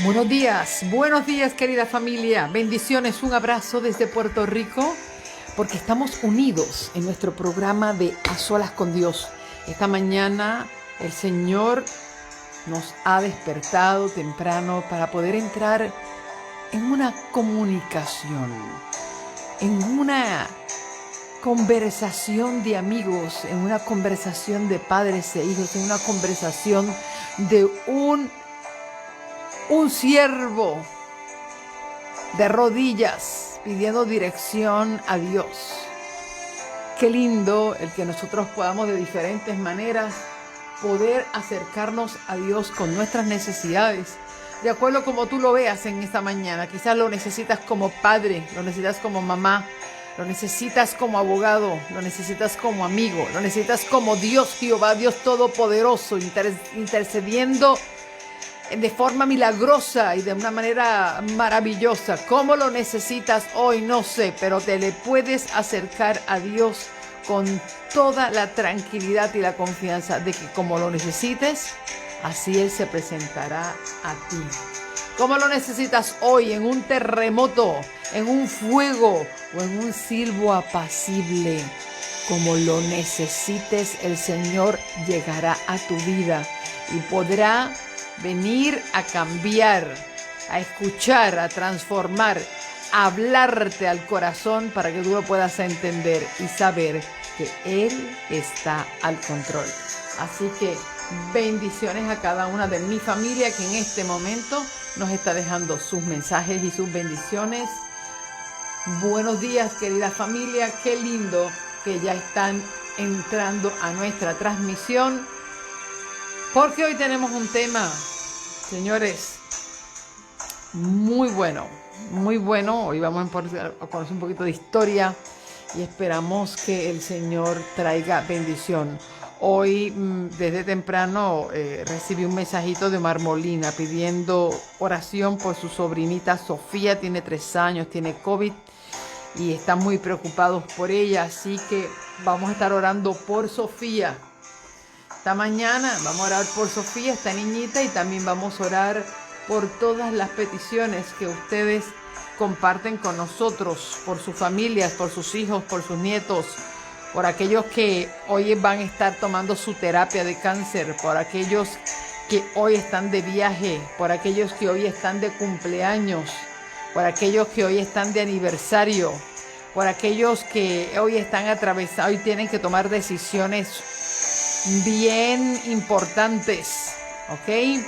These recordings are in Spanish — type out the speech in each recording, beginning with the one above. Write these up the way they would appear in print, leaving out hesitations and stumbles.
Buenos días querida familia, bendiciones, un abrazo desde Puerto Rico, porque estamos unidos en nuestro programa de A Solas con Dios. Esta mañana el Señor nos ha despertado temprano para poder entrar en una comunicación, en una conversación de amigos, en una conversación de padres e hijos, en una conversación de un siervo de rodillas pidiendo dirección a Dios. Qué lindo el que nosotros podamos de diferentes maneras poder acercarnos a Dios con nuestras necesidades, de acuerdo como tú lo veas en esta mañana. Quizás lo necesitas como padre, lo necesitas como mamá, lo necesitas como abogado, lo necesitas como amigo, lo necesitas como Dios Jehová, Dios Todopoderoso, intercediendo de forma milagrosa y de una manera maravillosa. ¿Cómo lo necesitas hoy? No sé, pero te le puedes acercar a Dios con toda la tranquilidad y la confianza de que como lo necesites, así Él se presentará a ti. ¿Cómo lo necesitas hoy? En un terremoto, en un fuego o en un silbo apacible. Como lo necesites, el Señor llegará a tu vida y podrá venir a cambiar, a escuchar, a transformar, a hablarte al corazón para que tú lo puedas entender y saber que Él está al control. Así que bendiciones a cada una de mi familia que en este momento nos está dejando sus mensajes y sus bendiciones. Buenos días, querida familia, qué lindo que ya están entrando a nuestra transmisión, porque hoy tenemos un tema, señores, muy bueno, muy bueno. Hoy vamos a conocer un poquito de historia y esperamos que el Señor traiga bendición. Hoy, desde temprano, recibí un mensajito de Omar Molina pidiendo oración por su sobrinita Sofía. Tiene 3 años, tiene COVID y están muy preocupados por ella, así que vamos a estar orando por Sofía. Esta mañana vamos a orar por Sofía, esta niñita, y también vamos a orar por todas las peticiones que ustedes comparten con nosotros, por sus familias, por sus hijos, por sus nietos, por aquellos que hoy van a estar tomando su terapia de cáncer, por aquellos que hoy están de viaje, por aquellos que hoy están de cumpleaños, por aquellos que hoy están de aniversario, por aquellos que hoy están atravesados y tienen que tomar decisiones bien importantes, ¿ok?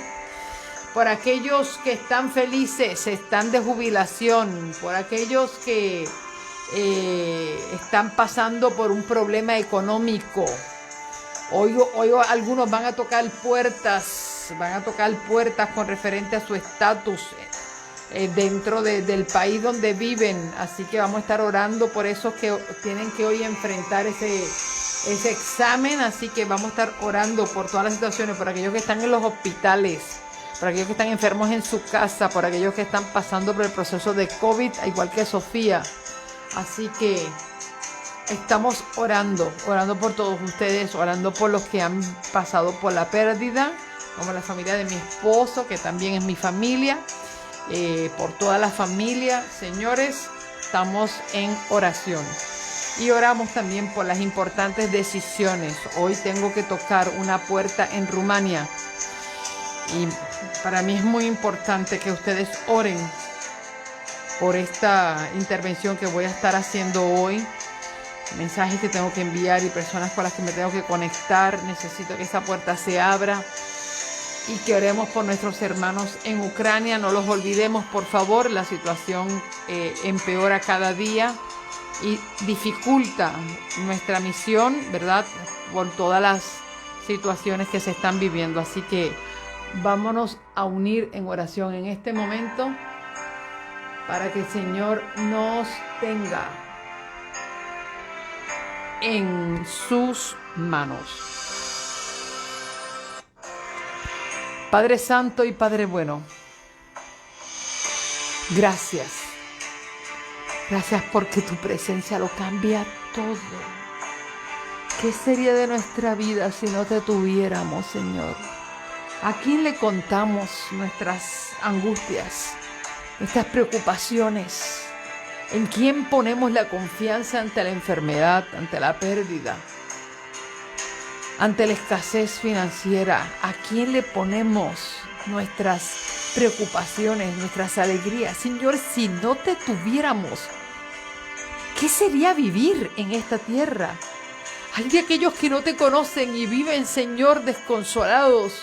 Por aquellos que están felices, están de jubilación, por aquellos que están pasando por un problema económico. Hoy algunos van a tocar puertas con referente a su estatus dentro del país donde viven. Así que vamos a estar orando por esos que tienen que hoy enfrentar ese examen. Así que vamos a estar orando por todas las situaciones, por aquellos que están en los hospitales, por aquellos que están enfermos en su casa, por aquellos que están pasando por el proceso de COVID, igual que Sofía. Así que estamos orando por todos ustedes, orando por los que han pasado por la pérdida, como la familia de mi esposo, que también es mi familia, por toda la familia. Señores, estamos en oración. Y oramos también por las importantes decisiones. Hoy tengo que tocar una puerta en Rumania. Y para mí es muy importante que ustedes oren por esta intervención que voy a estar haciendo hoy. Mensajes que tengo que enviar y personas con las que me tengo que conectar. Necesito que esa puerta se abra. Y que oremos por nuestros hermanos en Ucrania. No los olvidemos, por favor. La situación empeora cada día y dificulta nuestra misión, ¿verdad? Por todas las situaciones que se están viviendo. Así que vámonos a unir en oración en este momento para que el Señor nos tenga en sus manos. Padre Santo y Padre Bueno, gracias. Gracias porque tu presencia lo cambia todo. ¿Qué sería de nuestra vida si no te tuviéramos, Señor? ¿A quién le contamos nuestras angustias, nuestras preocupaciones. ¿En quién ponemos la confianza ante la enfermedad, ante la pérdida, ante la escasez financiera? ¿A quién le ponemos nuestras preocupaciones, nuestras alegrías? Señor, si no te tuviéramos, ¿qué sería vivir en esta tierra? Hay de aquellos que no te conocen y viven, Señor, desconsolados,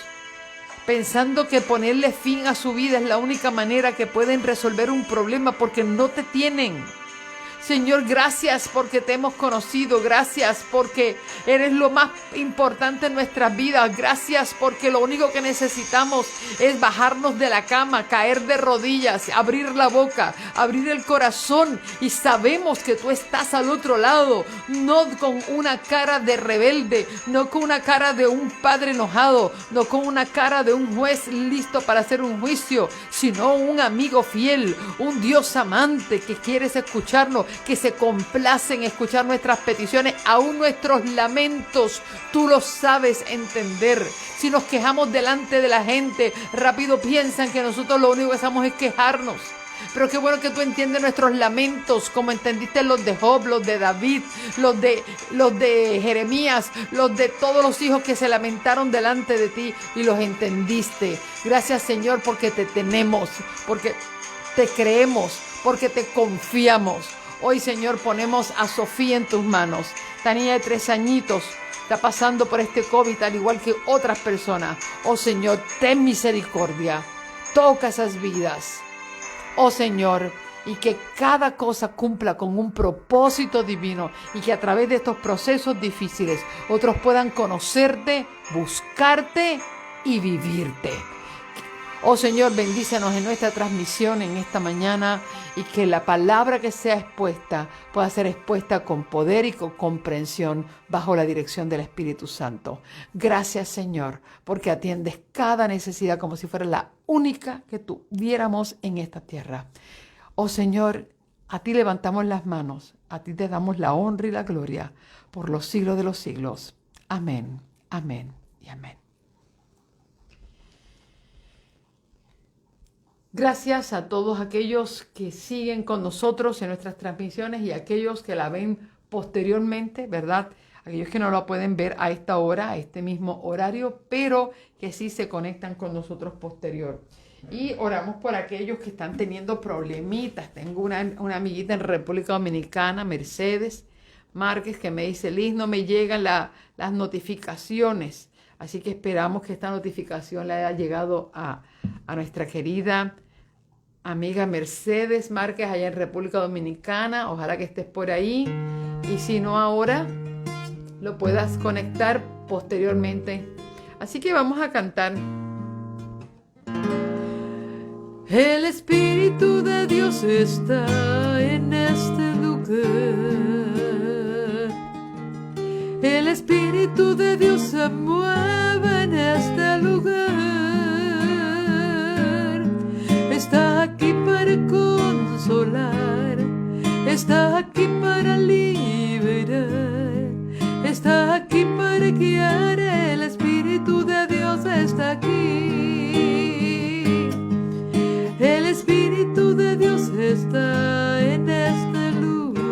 pensando que ponerle fin a su vida es la única manera que pueden resolver un problema porque no te tienen. Señor, gracias porque te hemos conocido, gracias porque eres lo más importante en nuestras vidas, gracias porque lo único que necesitamos es bajarnos de la cama, caer de rodillas, abrir la boca, abrir el corazón y sabemos que tú estás al otro lado, no con una cara de rebelde, no con una cara de un padre enojado, no con una cara de un juez listo para hacer un juicio, sino un amigo fiel, un Dios amante que quieres escucharnos, que se complace en escuchar nuestras peticiones, aún nuestros lamentos, tú los sabes entender. Si nos quejamos delante de la gente, rápido piensan que nosotros lo único que hacemos es quejarnos. Pero qué bueno que tú entiendes nuestros lamentos, como entendiste los de Job, los de David, los de Jeremías, los de todos los hijos que se lamentaron delante de ti y los entendiste. Gracias, Señor, porque te tenemos, porque te creemos, porque te confiamos. Hoy, Señor, ponemos a Sofía en tus manos. Esta niña de 3 añitos está pasando por este COVID al igual que otras personas. Oh, Señor, ten misericordia. Toca esas vidas. Oh, Señor, y que cada cosa cumpla con un propósito divino y que a través de estos procesos difíciles otros puedan conocerte, buscarte y vivirte. Oh, Señor, bendícenos en nuestra transmisión en esta mañana y que la palabra que sea expuesta pueda ser expuesta con poder y con comprensión bajo la dirección del Espíritu Santo. Gracias, Señor, porque atiendes cada necesidad como si fuera la única que tuviéramos en esta tierra. Oh, Señor, a ti levantamos las manos, a ti te damos la honra y la gloria por los siglos de los siglos. Amén, amén y amén. Gracias a todos aquellos que siguen con nosotros en nuestras transmisiones y aquellos que la ven posteriormente, ¿verdad? Aquellos que no la pueden ver a esta hora, a este mismo horario, pero que sí se conectan con nosotros posterior. Y oramos por aquellos que están teniendo problemitas. Tengo una amiguita en República Dominicana, Mercedes Márquez, que me dice, Liz, no me llegan las notificaciones. Así que esperamos que esta notificación le haya llegado a nuestra querida amiga Mercedes Márquez allá en República Dominicana. Ojalá que estés por ahí. Y si no ahora, lo puedas conectar posteriormente. Así que vamos a cantar. El Espíritu de Dios está en este lugar. El Espíritu de Dios se mueve en este lugar. Está aquí para consolar, está aquí para liberar, está aquí para guiar. El Espíritu de Dios está aquí. El Espíritu de Dios está en este lugar.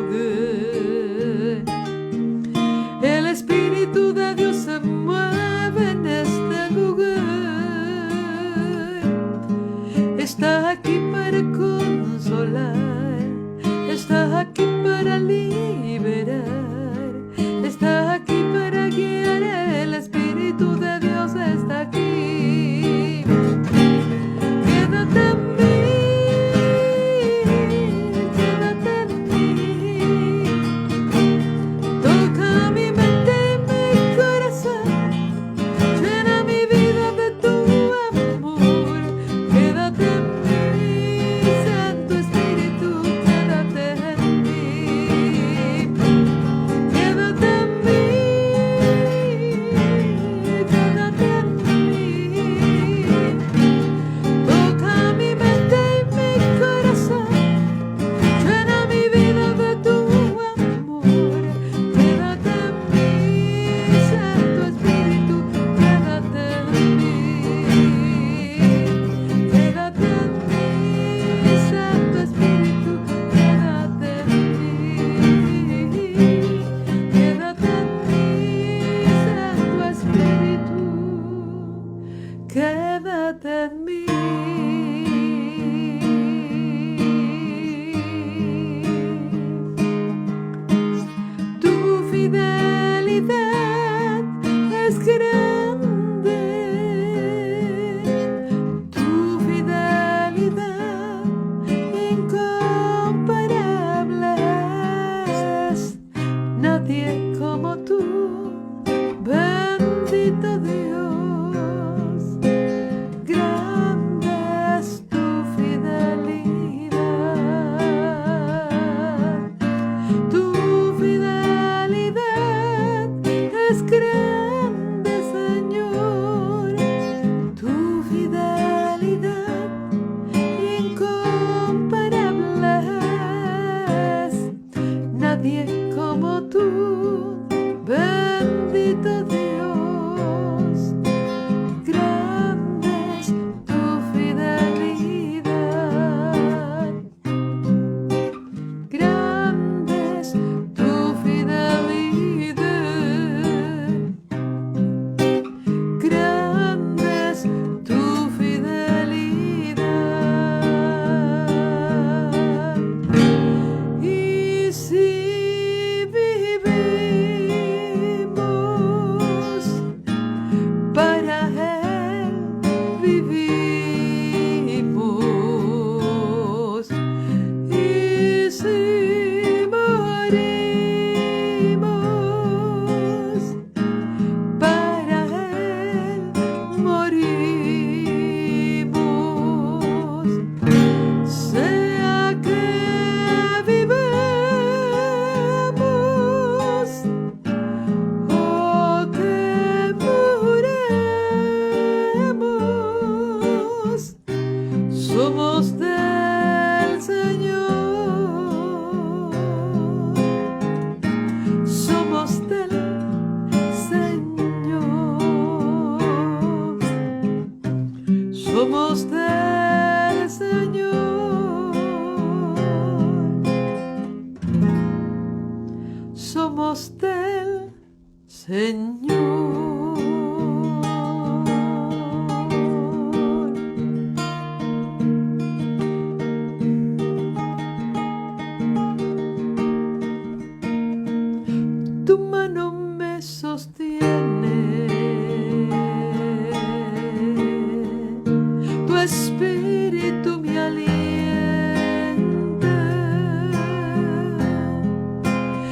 El Espíritu de Dios se mueve en este lugar. Señor. Tu mano me sostiene, tu espíritu me alienta,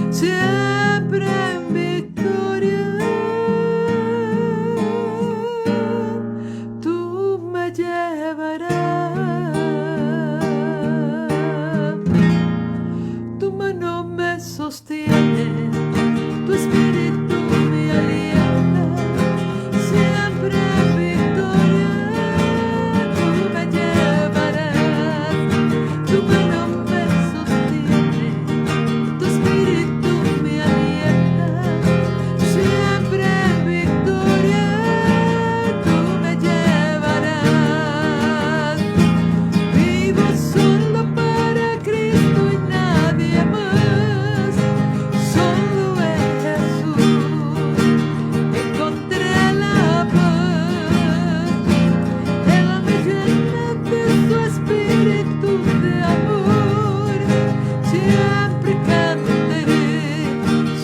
siempre en victoria, tú me llevarás, tu mano me sostiene. Tu espíritu me alienta, siempre en victoria, tú me llevarás, tu mano me sostiene, tu espíritu me alienta, siempre en victoria, tú me llevarás. Vivo solo para Cristo y nadie más, solo encontré la paz, Él me llena de su espíritu de amor, siempre cantaré,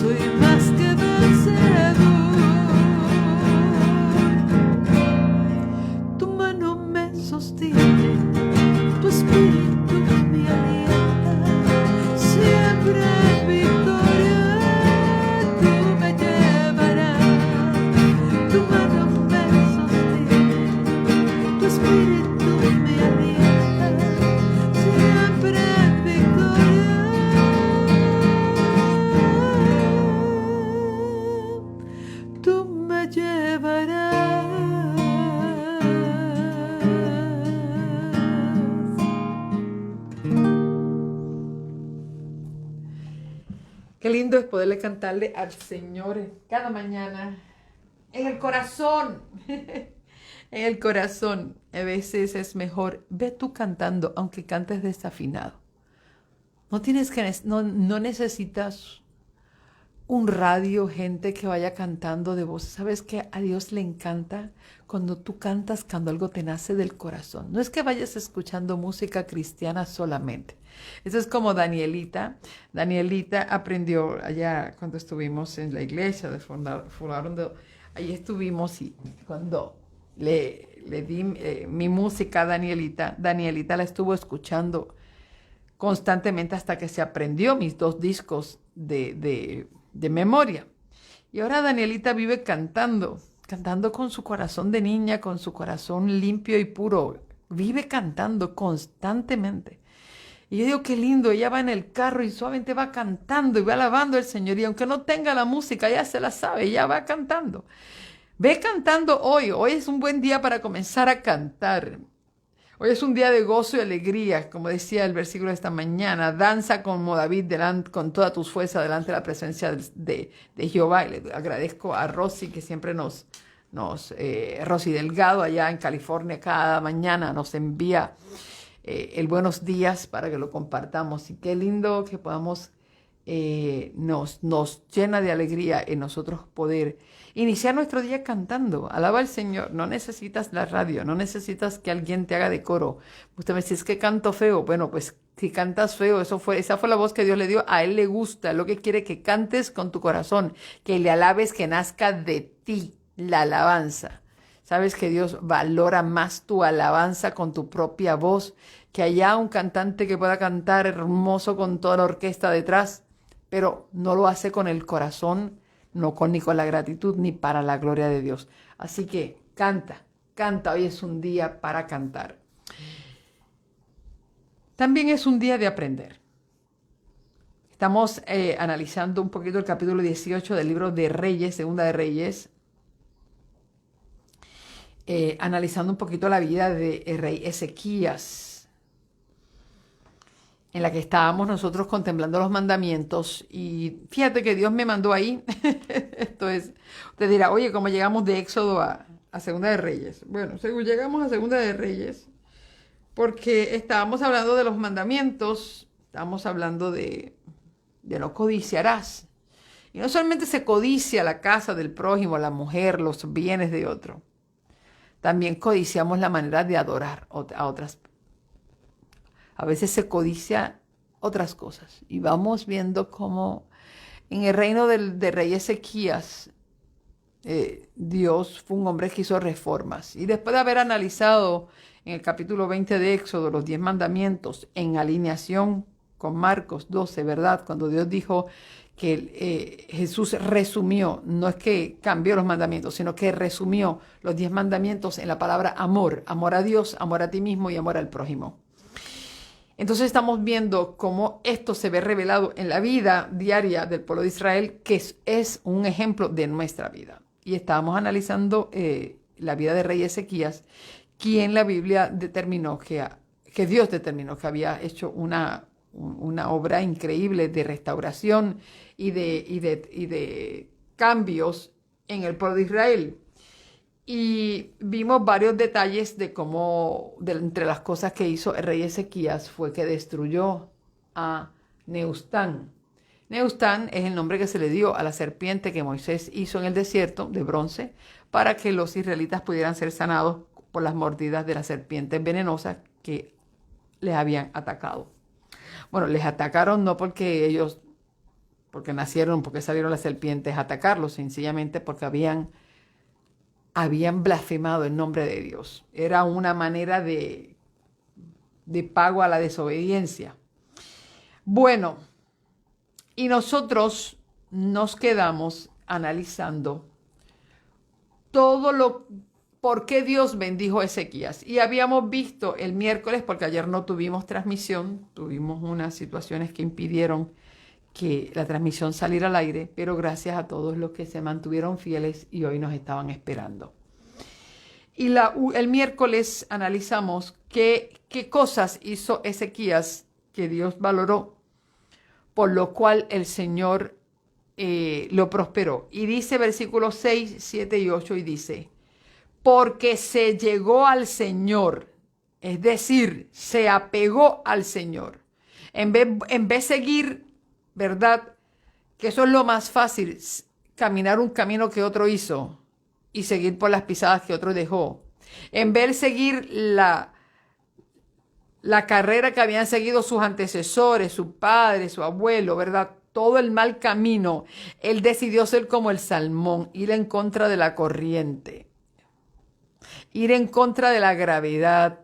soy más que vencedor. Tu mano me sostiene, tu espíritu me alienta, siempre en victoria, tú me llevarás. Tu mano me sostiene, tu espíritu me alienta, siempre en victoria, tú me llevarás. Qué lindo es poderle cantarle al Señor cada mañana. En el corazón, en el corazón. A veces es mejor, ve tú cantando, aunque cantes desafinado. No necesitas un radio, gente que vaya cantando de voz. ¿Sabes qué? A Dios le encanta cuando tú cantas, cuando algo te nace del corazón. No es que vayas escuchando música cristiana solamente. Eso es como Danielita. Danielita aprendió allá cuando estuvimos en la iglesia, ahí estuvimos y cuando le di mi música a Danielita, Danielita la estuvo escuchando constantemente hasta que se aprendió mis 2 discos de memoria. Y ahora Danielita vive cantando con su corazón de niña, con su corazón limpio y puro. Vive cantando constantemente. Y yo digo, qué lindo, ella va en el carro y suavemente va cantando y va alabando al Señor. Y aunque no tenga la música, ya se la sabe, ella va cantando. Ve cantando hoy. Hoy es un buen día para comenzar a cantar. Hoy es un día de gozo y alegría, como decía el versículo de esta mañana. Danza como David con todas tus fuerzas delante de la presencia de Jehová. Y le agradezco a Rosy, que siempre Rosy Delgado allá en California, cada mañana nos envía el buenos días para que lo compartamos. Y qué lindo que podamos, nos llena de alegría en nosotros poder iniciar nuestro día cantando. Alaba al Señor. No necesitas la radio, no necesitas que alguien te haga de coro. Usted me dice, es que canto feo. Bueno, pues si cantas feo, esa fue la voz que Dios le dio. A Él le gusta, lo que quiere que cantes con tu corazón, que le alabes, que nazca de ti la alabanza. Sabes que Dios valora más tu alabanza con tu propia voz, que haya un cantante que pueda cantar hermoso con toda la orquesta detrás, pero no lo hace con el corazón, ni con la gratitud, ni para la gloria de Dios. Así que canta, hoy es un día para cantar. También es un día de aprender. Estamos analizando un poquito el capítulo 18 del libro de Reyes, Segunda de Reyes, analizando un poquito la vida del rey Ezequías, en la que estábamos nosotros contemplando los mandamientos. Y fíjate que Dios me mandó ahí. Esto es, usted dirá, oye, ¿cómo llegamos de Éxodo a Segunda de Reyes? Bueno, llegamos a Segunda de Reyes porque estábamos hablando de los mandamientos, estábamos hablando de no codiciarás. Y no solamente se codicia la casa del prójimo, la mujer, los bienes de otro. También codiciamos la manera de adorar a otras. A veces se codicia otras cosas. Y vamos viendo cómo en el reino de rey Ezequías, Dios fue un hombre que hizo reformas. Y después de haber analizado en el capítulo 20 de Éxodo los 10 mandamientos en alineación con Marcos 12, ¿verdad? Cuando Dios dijo que Jesús resumió, no es que cambió los mandamientos, sino que resumió los 10 mandamientos en la palabra amor. Amor a Dios, amor a ti mismo y amor al prójimo. Entonces estamos viendo cómo esto se ve revelado en la vida diaria del pueblo de Israel, que es un ejemplo de nuestra vida. Y estábamos analizando la vida de rey Ezequías, quien la Biblia determinó que Dios determinó que había hecho una obra increíble de restauración y de cambios en el pueblo de Israel. Y vimos varios detalles de cómo, entre las cosas que hizo el rey Ezequías, fue que destruyó a Nehushtan. Nehushtan es el nombre que se le dio a la serpiente que Moisés hizo en el desierto de bronce para que los israelitas pudieran ser sanados por las mordidas de las serpientes venenosas que les habían atacado. Bueno, les atacaron no porque nacieron, porque salieron las serpientes a atacarlos, sencillamente porque habían blasfemado el nombre de Dios. Era una manera de pago a la desobediencia. Bueno, y nosotros nos quedamos analizando por qué Dios bendijo a Ezequías. Y habíamos visto el miércoles, porque ayer no tuvimos transmisión, tuvimos unas situaciones que impidieron que la transmisión saliera al aire, pero gracias a todos los que se mantuvieron fieles y hoy nos estaban esperando. Y el miércoles analizamos qué cosas hizo Ezequías que Dios valoró, por lo cual el Señor lo prosperó. Y dice versículos 6, 7 y 8, y dice: porque se llegó al Señor, es decir, se apegó al Señor. En vez de seguir, ¿verdad? Que eso es lo más fácil, caminar un camino que otro hizo y seguir por las pisadas que otro dejó. En vez de seguir la carrera que habían seguido sus antecesores, su padre, su abuelo, ¿verdad? Todo el mal camino, él decidió ser como el salmón, ir en contra de la corriente, ir en contra de la gravedad.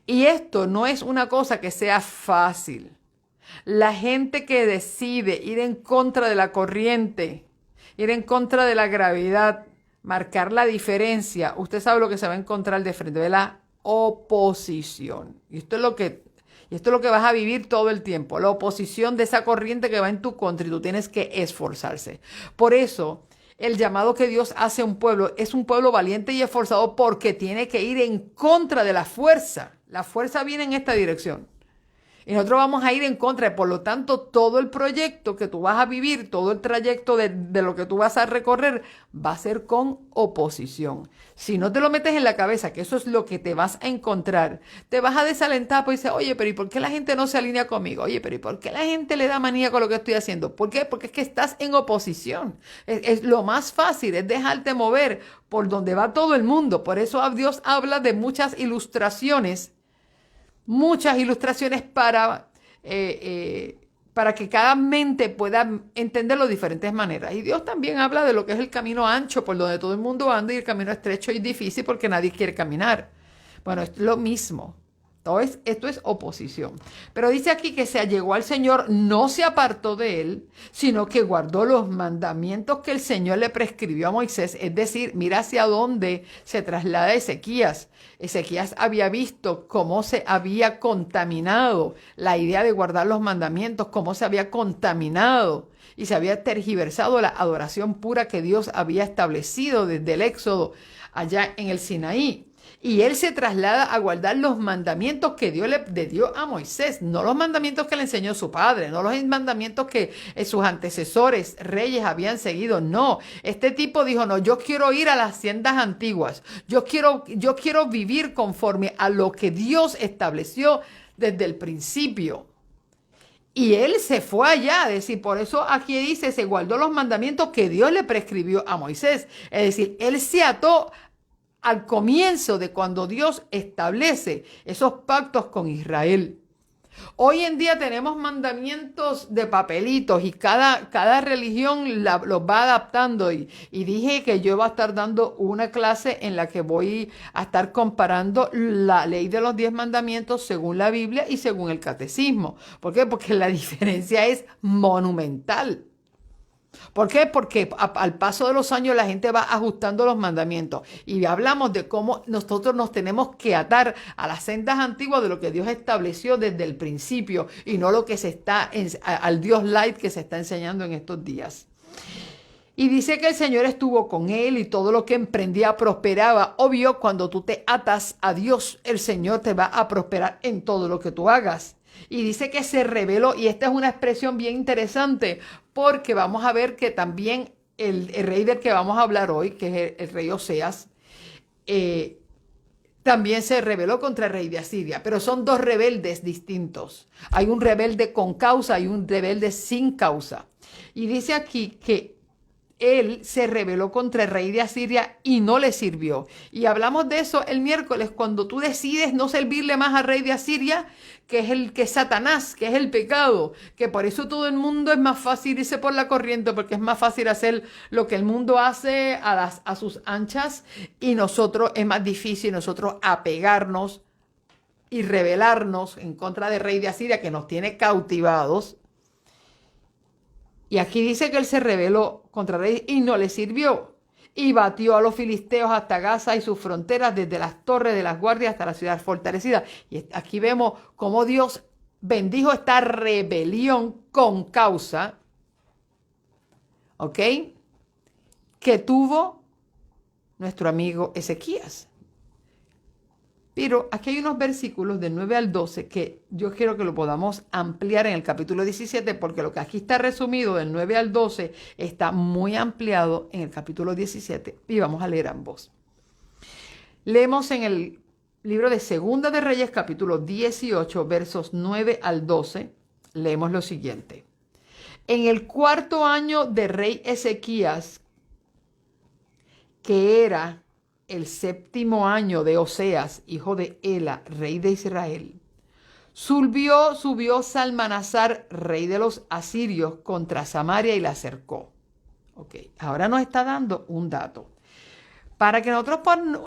Y esto no es una cosa que sea fácil. La gente que decide ir en contra de la corriente, ir en contra de la gravedad, marcar la diferencia, usted sabe lo que se va a encontrar de frente, de la oposición. Y esto es lo que vas a vivir todo el tiempo, la oposición de esa corriente que va en tu contra, y tú tienes que esforzarse. Por eso, el llamado que Dios hace a un pueblo es un pueblo valiente y esforzado, porque tiene que ir en contra de la fuerza. La fuerza viene en esta dirección. Y nosotros vamos a ir en contra. Por lo tanto, todo el proyecto que tú vas a vivir, todo el trayecto de lo que tú vas a recorrer, va a ser con oposición. Si no te lo metes en la cabeza, que eso es lo que te vas a encontrar, te vas a desalentar, pues dices: oye, pero ¿y por qué la gente no se alinea conmigo? Oye, pero ¿y por qué la gente le da manía con lo que estoy haciendo? ¿Por qué? Porque es que estás en oposición. Es lo más fácil, es dejarte mover por donde va todo el mundo. Por eso Dios habla de muchas ilustraciones para que cada mente pueda entenderlo de diferentes maneras. Y Dios también habla de lo que es el camino ancho, por donde todo el mundo anda, y el camino estrecho y difícil porque nadie quiere caminar. Bueno, es lo mismo. Esto es oposición. Pero dice aquí que se allegó al Señor, no se apartó de él, sino que guardó los mandamientos que el Señor le prescribió a Moisés. Es decir, mira hacia dónde se traslada Ezequías. Ezequías había visto cómo se había contaminado la idea de guardar los mandamientos, cómo se había contaminado y se había tergiversado la adoración pura que Dios había establecido desde el Éxodo allá en el Sinaí. Y él se traslada a guardar los mandamientos que Dios le dio a Moisés, no los mandamientos que le enseñó su padre, no los mandamientos que sus antecesores, reyes, habían seguido. No, este tipo dijo: no, yo quiero ir a las haciendas antiguas, yo quiero vivir conforme a lo que Dios estableció desde el principio. Y él se fue allá, es decir, por eso aquí dice, se guardó los mandamientos que Dios le prescribió a Moisés. Es decir, él se ató al comienzo de cuando Dios establece esos pactos con Israel. Hoy en día tenemos mandamientos de papelitos y cada religión los va adaptando. Y dije que yo iba a estar dando una clase en la que voy a estar comparando la ley de los 10 mandamientos según la Biblia y según el catecismo. ¿Por qué? Porque la diferencia es monumental. ¿Por qué? Porque al paso de los años la gente va ajustando los mandamientos y hablamos de cómo nosotros nos tenemos que atar a las sendas antiguas de lo que Dios estableció desde el principio y no lo que al Dios light que se está enseñando en estos días. Y dice que el Señor estuvo con él y todo lo que emprendía prosperaba. Obvio, cuando tú te atas a Dios, el Señor te va a prosperar en todo lo que tú hagas. Y dice que se reveló, y esta es una expresión bien interesante, porque vamos a ver que también el rey del que vamos a hablar hoy, que es el rey Oseas, también se rebeló contra el rey de Asiria, pero son dos rebeldes distintos. Hay un rebelde con causa y un rebelde sin causa. Y dice aquí que él se rebeló contra el rey de Asiria y no le sirvió. Y hablamos de eso el miércoles, cuando tú decides no servirle más al rey de Asiria, que es Satanás, que es el pecado, que por eso todo el mundo es más fácil irse por la corriente, porque es más fácil hacer lo que el mundo hace a sus anchas, y nosotros es más difícil nosotros apegarnos y rebelarnos en contra del rey de Asiria, que nos tiene cautivados. Y aquí dice que él se rebeló contra el rey y no le sirvió. Y batió a los filisteos hasta Gaza y sus fronteras, desde las torres de las guardias hasta la ciudad fortalecida. Y aquí vemos cómo Dios bendijo esta rebelión con causa, ¿ok? Que tuvo nuestro amigo Ezequías. Pero aquí hay unos versículos del 9 al 12 que yo quiero que lo podamos ampliar en el capítulo 17, porque lo que aquí está resumido del 9 al 12 está muy ampliado en el capítulo 17 y vamos a leer ambos. Leemos en el libro de Segunda de Reyes, capítulo 18, versos 9 al 12, leemos lo siguiente. En el 4.º año de rey Ezequías, que era el 7.º año de Oseas, hijo de Ela, rey de Israel, subió Salmanasar, rey de los asirios, contra Samaria y la cercó. Ok, ahora nos está dando un dato. Para que nosotros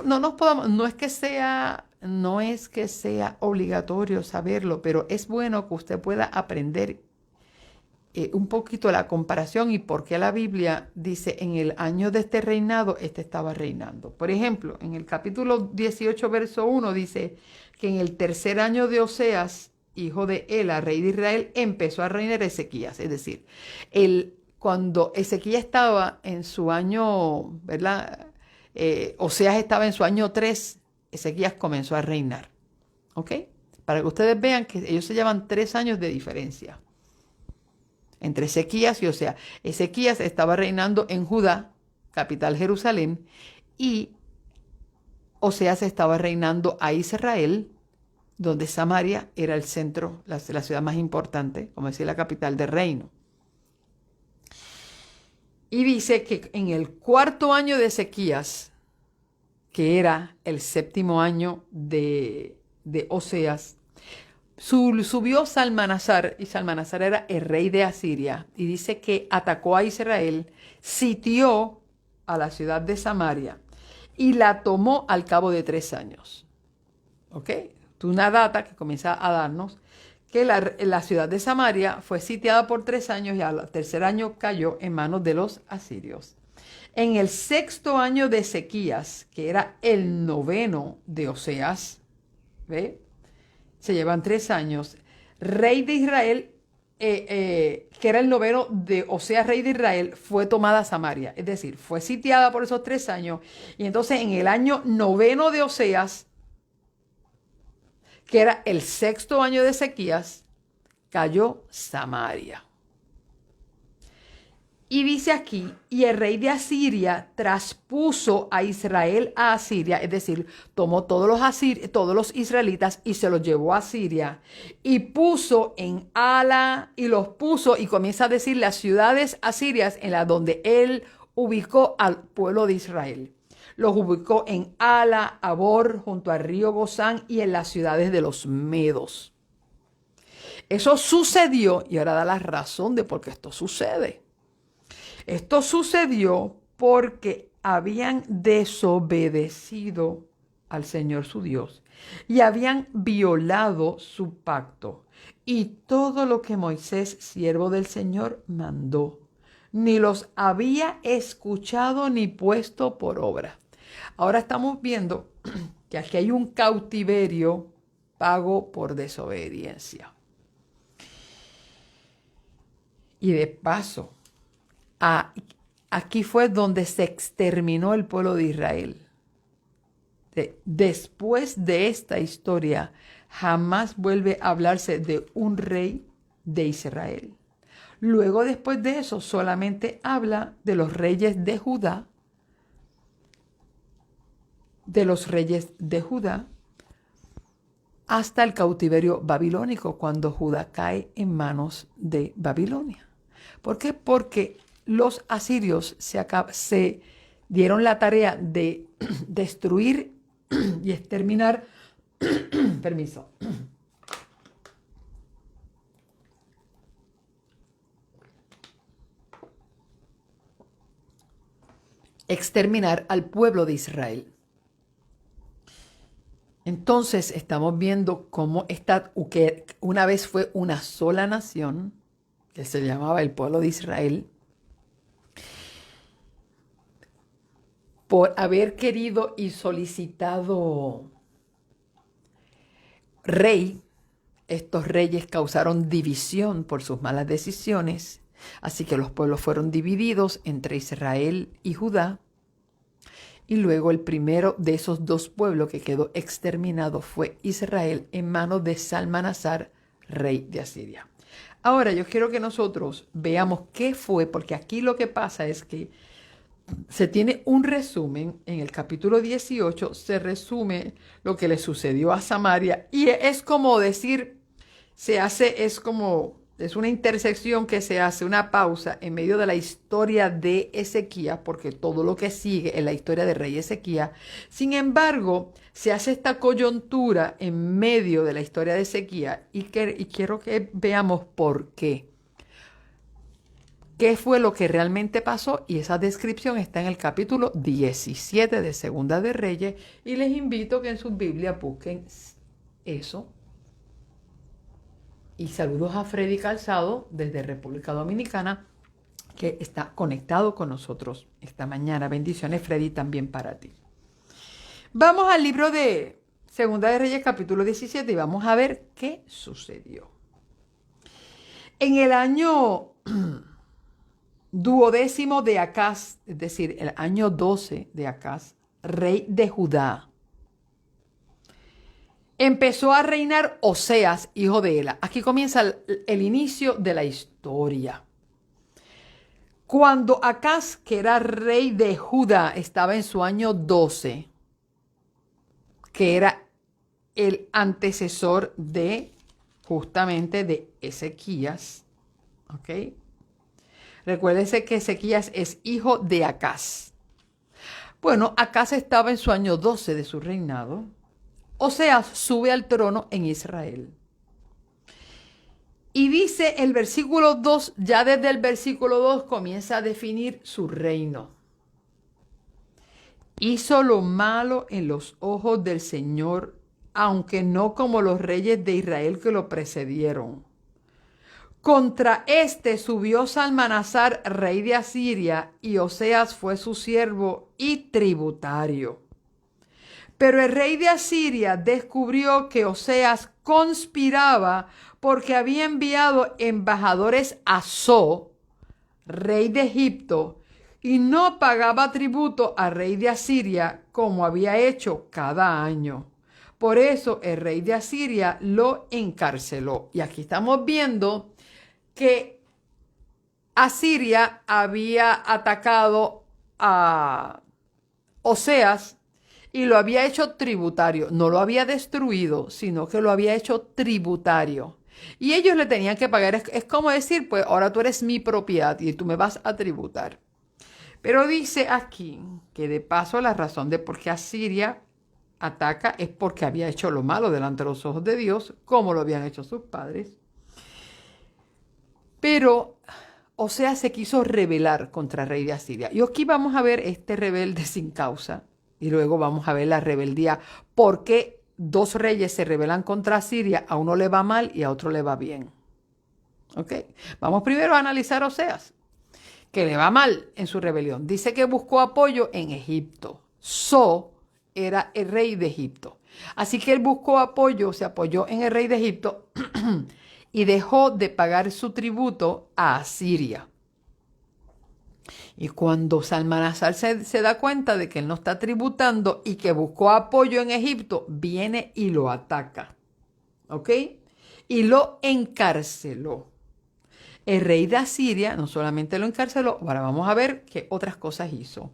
no nos podamos, no es que sea obligatorio saberlo, pero es bueno que usted pueda aprender un poquito la comparación y por qué la Biblia dice en el año de este reinado, este estaba reinando. Por ejemplo, en el capítulo 18, verso 1 dice que en el 3.er año de Oseas, hijo de Ela, rey de Israel, empezó a reinar Ezequías. Es decir, cuando Ezequías estaba en su año, ¿verdad? Oseas estaba en su año 3, Ezequías comenzó a reinar. ¿Ok? Para que ustedes vean que ellos se llevan 3 años de diferencia entre Ezequías y Oseas. Ezequías estaba reinando en Judá, capital Jerusalén, y Oseas estaba reinando a Israel, donde Samaria era el centro, la ciudad más importante, como decía, la capital del reino. Y dice que en el 4.º año de Ezequías, que era el 7.º año de Oseas, subió Salmanasar, y Salmanasar era el rey de Asiria, y dice que atacó a Israel, sitió a la ciudad de Samaria y la tomó al cabo de 3 años. ¿Ok? Una data que comienza a darnos que la ciudad de Samaria fue sitiada por 3 años y al 3.er año cayó en manos de los asirios. En el 6.º año de Ezequías, que era el 9.º de Oseas, ¿ve? Se llevan 3 años, rey de Israel, que era el 9.º de Oseas, rey de Israel, fue tomada Samaria. Es decir, fue sitiada por esos 3 años. Y entonces en el año 9.º de Oseas, que era el 6.º año de Ezequías, cayó Samaria. Y dice aquí, y el rey de Asiria traspuso a Israel a Asiria, es decir, tomó todos los israelitas y se los llevó a Asiria y puso en Ala y los puso y comienza a decir las ciudades asirias en las donde él ubicó al pueblo de Israel. Los ubicó en Ala, Abor, junto al río Gozán y en las ciudades de los medos. Eso sucedió y ahora da la razón de por qué esto sucede. Esto sucedió porque habían desobedecido al Señor su Dios y habían violado su pacto y todo lo que Moisés, siervo del Señor, mandó. Ni los había escuchado ni puesto por obra. Ahora estamos viendo que aquí hay un cautiverio pago por desobediencia. Y de paso, aquí fue donde se exterminó el pueblo de Israel. Después de esta historia, jamás vuelve a hablarse de un rey de Israel. Luego, después de eso, solamente habla de los reyes de Judá, hasta el cautiverio babilónico, cuando Judá cae en manos de Babilonia. ¿Por qué? Porque los asirios se dieron la tarea de destruir y exterminar, permiso, exterminar al pueblo de Israel. Entonces estamos viendo cómo que una vez fue una sola nación, que se llamaba el pueblo de Israel, por haber querido y solicitado rey. Estos reyes causaron división por sus malas decisiones, así que los pueblos fueron divididos entre Israel y Judá. Y luego el primero de esos dos pueblos que quedó exterminado fue Israel en manos de Salmanasar, rey de Asiria. Ahora yo quiero que nosotros veamos qué fue, porque aquí lo que pasa es que se tiene un resumen, en el capítulo 18 se resume lo que le sucedió a Samaria y es como decir, es una intersección que se hace, una pausa en medio de la historia de Ezequías, porque todo lo que sigue es la historia del rey Ezequías. Sin embargo, se hace esta coyuntura en medio de la historia de Ezequías y quiero que veamos por qué. ¿Qué fue lo que realmente pasó? Y esa descripción está en el capítulo 17 de Segunda de Reyes y les invito que en sus Biblias busquen eso. Y saludos a Freddy Calzado desde República Dominicana, que está conectado con nosotros esta mañana. Bendiciones, Freddy, también para ti. Vamos al libro de Segunda de Reyes, capítulo 17, y vamos a ver qué sucedió. En el año 12 de Acaz, es decir, el año 12 de Acaz, rey de Judá, empezó a reinar Oseas, hijo de Ela. Aquí comienza el inicio de la historia. Cuando Acaz, que era rey de Judá, estaba en su año 12, que era el antecesor justamente de Ezequías, ¿ok? Recuérdense que Ezequías es hijo de Acaz. Bueno, Acaz estaba en su año 12 de su reinado. Oseas sube al trono en Israel. Y dice el versículo 2, ya desde el versículo 2 comienza a definir su reino. Hizo lo malo en los ojos del Señor, aunque no como los reyes de Israel que lo precedieron. Contra este subió Salmanasar, rey de Asiria, y Oseas fue su siervo y tributario. Pero el rey de Asiria descubrió que Oseas conspiraba porque había enviado embajadores a So, rey de Egipto, y no pagaba tributo al rey de Asiria como había hecho cada año. Por eso el rey de Asiria lo encarceló. Y aquí estamos viendo que Asiria había atacado a Oseas y lo había hecho tributario. No lo había destruido, sino que lo había hecho tributario. Y ellos le tenían que pagar. Es como decir, pues ahora tú eres mi propiedad y tú me vas a tributar. Pero dice aquí que de paso la razón de por qué Asiria ataca es porque había hecho lo malo delante de los ojos de Dios, como lo habían hecho sus padres. Pero Oseas se quiso rebelar contra el rey de Asiria. Y aquí vamos a ver este rebelde sin causa. Y luego vamos a ver la rebeldía. ¿Por qué dos reyes se rebelan contra Asiria? A uno le va mal y a otro le va bien. ¿Ok? Vamos primero a analizar a Oseas, que le va mal en su rebelión. Dice que buscó apoyo en Egipto. Era el rey de Egipto. Así que él buscó apoyo, se apoyó en el rey de Egipto y dejó de pagar su tributo a Asiria. Y cuando Salmanasar se da cuenta de que él no está tributando y que buscó apoyo en Egipto, viene y lo ataca. ¿Ok? Y lo encarceló. El rey de Asiria no solamente lo encarceló, ahora vamos a ver qué otras cosas hizo.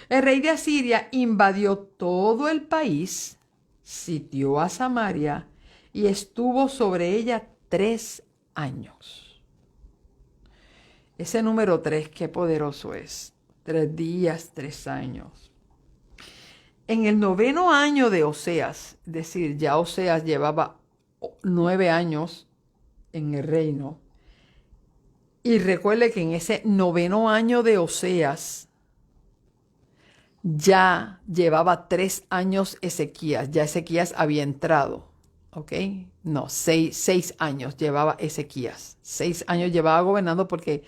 El rey de Asiria invadió todo el país, sitió a Samaria y estuvo sobre ella 3 años. Ese número 3, qué poderoso es. 3 días, 3 años. En el 9º año de Oseas, es decir, ya Oseas llevaba 9 años en el reino. Y recuerde que en ese 9º año de Oseas ya llevaba 3 años Ezequías. Ya Ezequías había entrado. ¿Ok? No, 6 años llevaba Ezequías. 6 años llevaba gobernando porque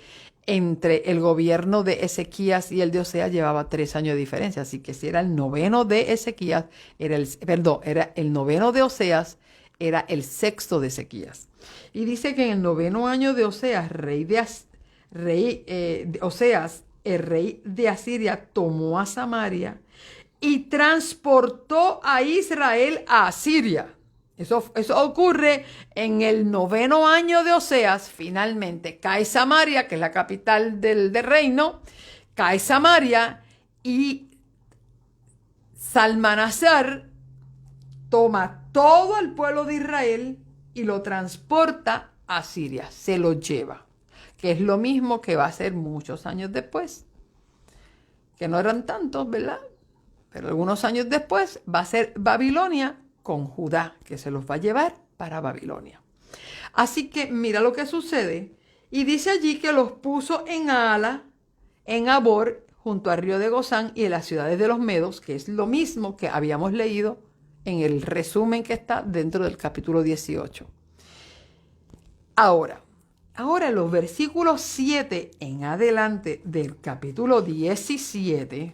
entre el gobierno de Ezequías y el de Oseas llevaba 3 años de diferencia. Así que si era el 9º de Ezequías, era el 9º de Oseas, era el 6º de Ezequías. Y dice que en el 9º año de Oseas, Oseas, el rey de Asiria, tomó a Samaria y transportó a Israel a Asiria. Eso ocurre en el 9º año de Oseas. Finalmente cae Samaria, que es la capital del reino, cae Samaria y Salmanasar toma todo el pueblo de Israel y lo transporta a Siria, se lo lleva, que es lo mismo que va a ser muchos años después, que no eran tantos, ¿verdad? Pero algunos años después va a ser Babilonia con Judá, que se los va a llevar para Babilonia. Así que mira lo que sucede. Y dice allí que los puso en Ala, en Abor, junto al río de Gozán y en las ciudades de los Medos, que es lo mismo que habíamos leído en el resumen que está dentro del capítulo 18. Ahora en los versículos 7 en adelante del capítulo 17,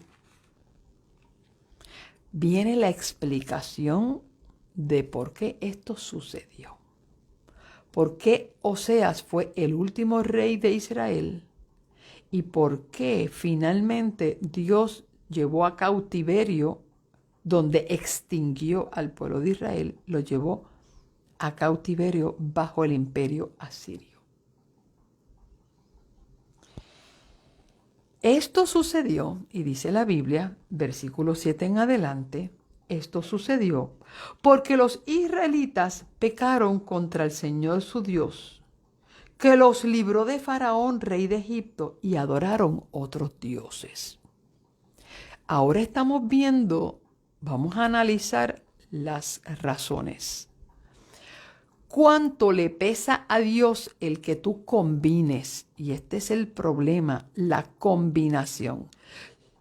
viene la explicación de por qué esto sucedió. ¿Por qué Oseas fue el último rey de Israel? ¿Y por qué finalmente Dios llevó a cautiverio, donde extinguió al pueblo de Israel, lo llevó a cautiverio bajo el imperio asirio? Esto sucedió, y dice la Biblia, versículo 7 en adelante, esto sucedió porque los israelitas pecaron contra el Señor su Dios, que los libró de Faraón, rey de Egipto, y adoraron otros dioses. Ahora estamos viendo, vamos a analizar las razones. ¿Cuánto le pesa a Dios el que tú combines? Y este es el problema, la combinación.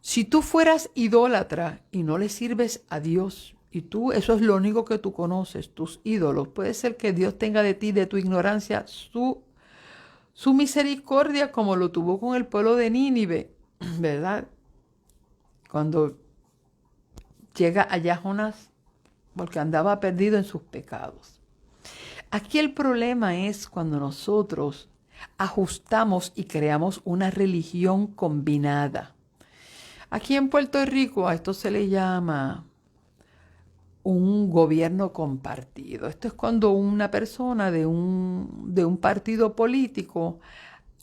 Si tú fueras idólatra y no le sirves a Dios, y tú, eso es lo único que tú conoces, tus ídolos, puede ser que Dios tenga de ti, de tu ignorancia, su misericordia, como lo tuvo con el pueblo de Nínive, ¿verdad? Cuando llega allá Jonás, porque andaba perdido en sus pecados. Aquí el problema es cuando nosotros ajustamos y creamos una religión combinada. Aquí en Puerto Rico a esto se le llama un gobierno compartido. Esto es cuando una persona de un partido político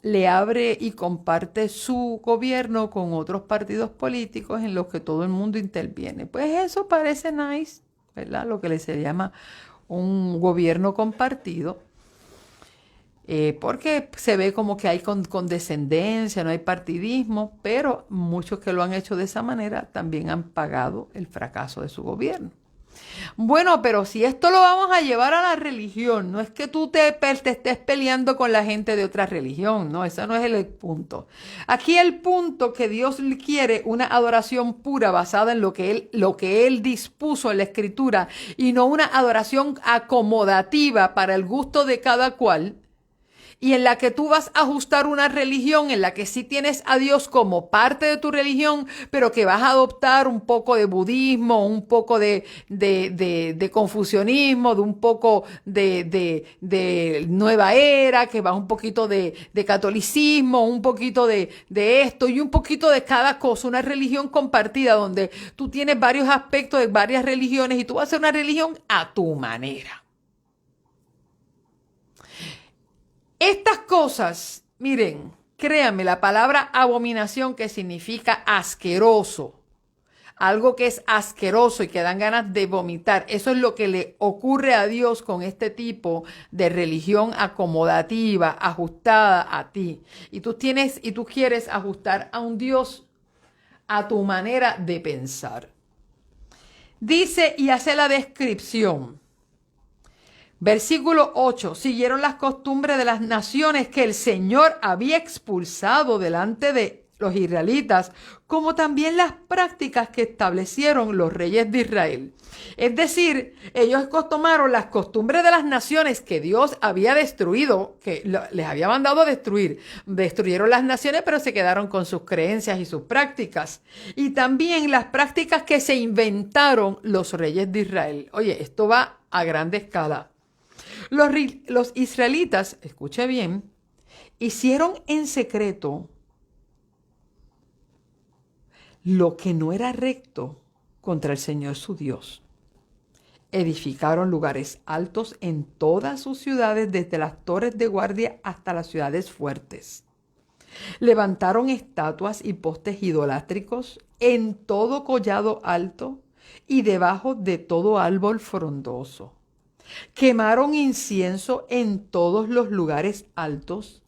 le abre y comparte su gobierno con otros partidos políticos en los que todo el mundo interviene. Pues eso parece nice, ¿verdad? Lo que se llama un gobierno compartido. Porque se ve como que hay condescendencia, no hay partidismo, pero muchos que lo han hecho de esa manera también han pagado el fracaso de su gobierno. Bueno, pero si esto lo vamos a llevar a la religión, no es que tú te estés peleando con la gente de otra religión, no, ese no es el punto. Aquí el punto que Dios quiere una adoración pura basada en lo que él dispuso en la Escritura y no una adoración acomodativa para el gusto de cada cual, y en la que tú vas a ajustar una religión en la que sí tienes a Dios como parte de tu religión, pero que vas a adoptar un poco de budismo, un poco de confucianismo, de un poco de nueva era, que vas un poquito de catolicismo, un poquito de esto y un poquito de cada cosa, una religión compartida donde tú tienes varios aspectos de varias religiones y tú vas a hacer una religión a tu manera. Estas cosas, miren, créanme, la palabra abominación, que significa asqueroso, algo que es asqueroso y que dan ganas de vomitar, eso es lo que le ocurre a Dios con este tipo de religión acomodativa, ajustada a ti. Y tú quieres ajustar a un Dios a tu manera de pensar. Dice y hace la descripción. Versículo 8. Siguieron las costumbres de las naciones que el Señor había expulsado delante de los israelitas, como también las prácticas que establecieron los reyes de Israel. Es decir, ellos tomaron las costumbres de las naciones que Dios había destruido, que les había mandado a destruir. Destruyeron las naciones, pero se quedaron con sus creencias y sus prácticas. Y también las prácticas que se inventaron los reyes de Israel. Oye, esto va a grande escala. Los israelitas, escuche bien, hicieron en secreto lo que no era recto contra el Señor su Dios. Edificaron lugares altos en todas sus ciudades, desde las torres de guardia hasta las ciudades fuertes. Levantaron estatuas y postes idolátricos en todo collado alto y debajo de todo árbol frondoso. Quemaron incienso en todos los lugares altos,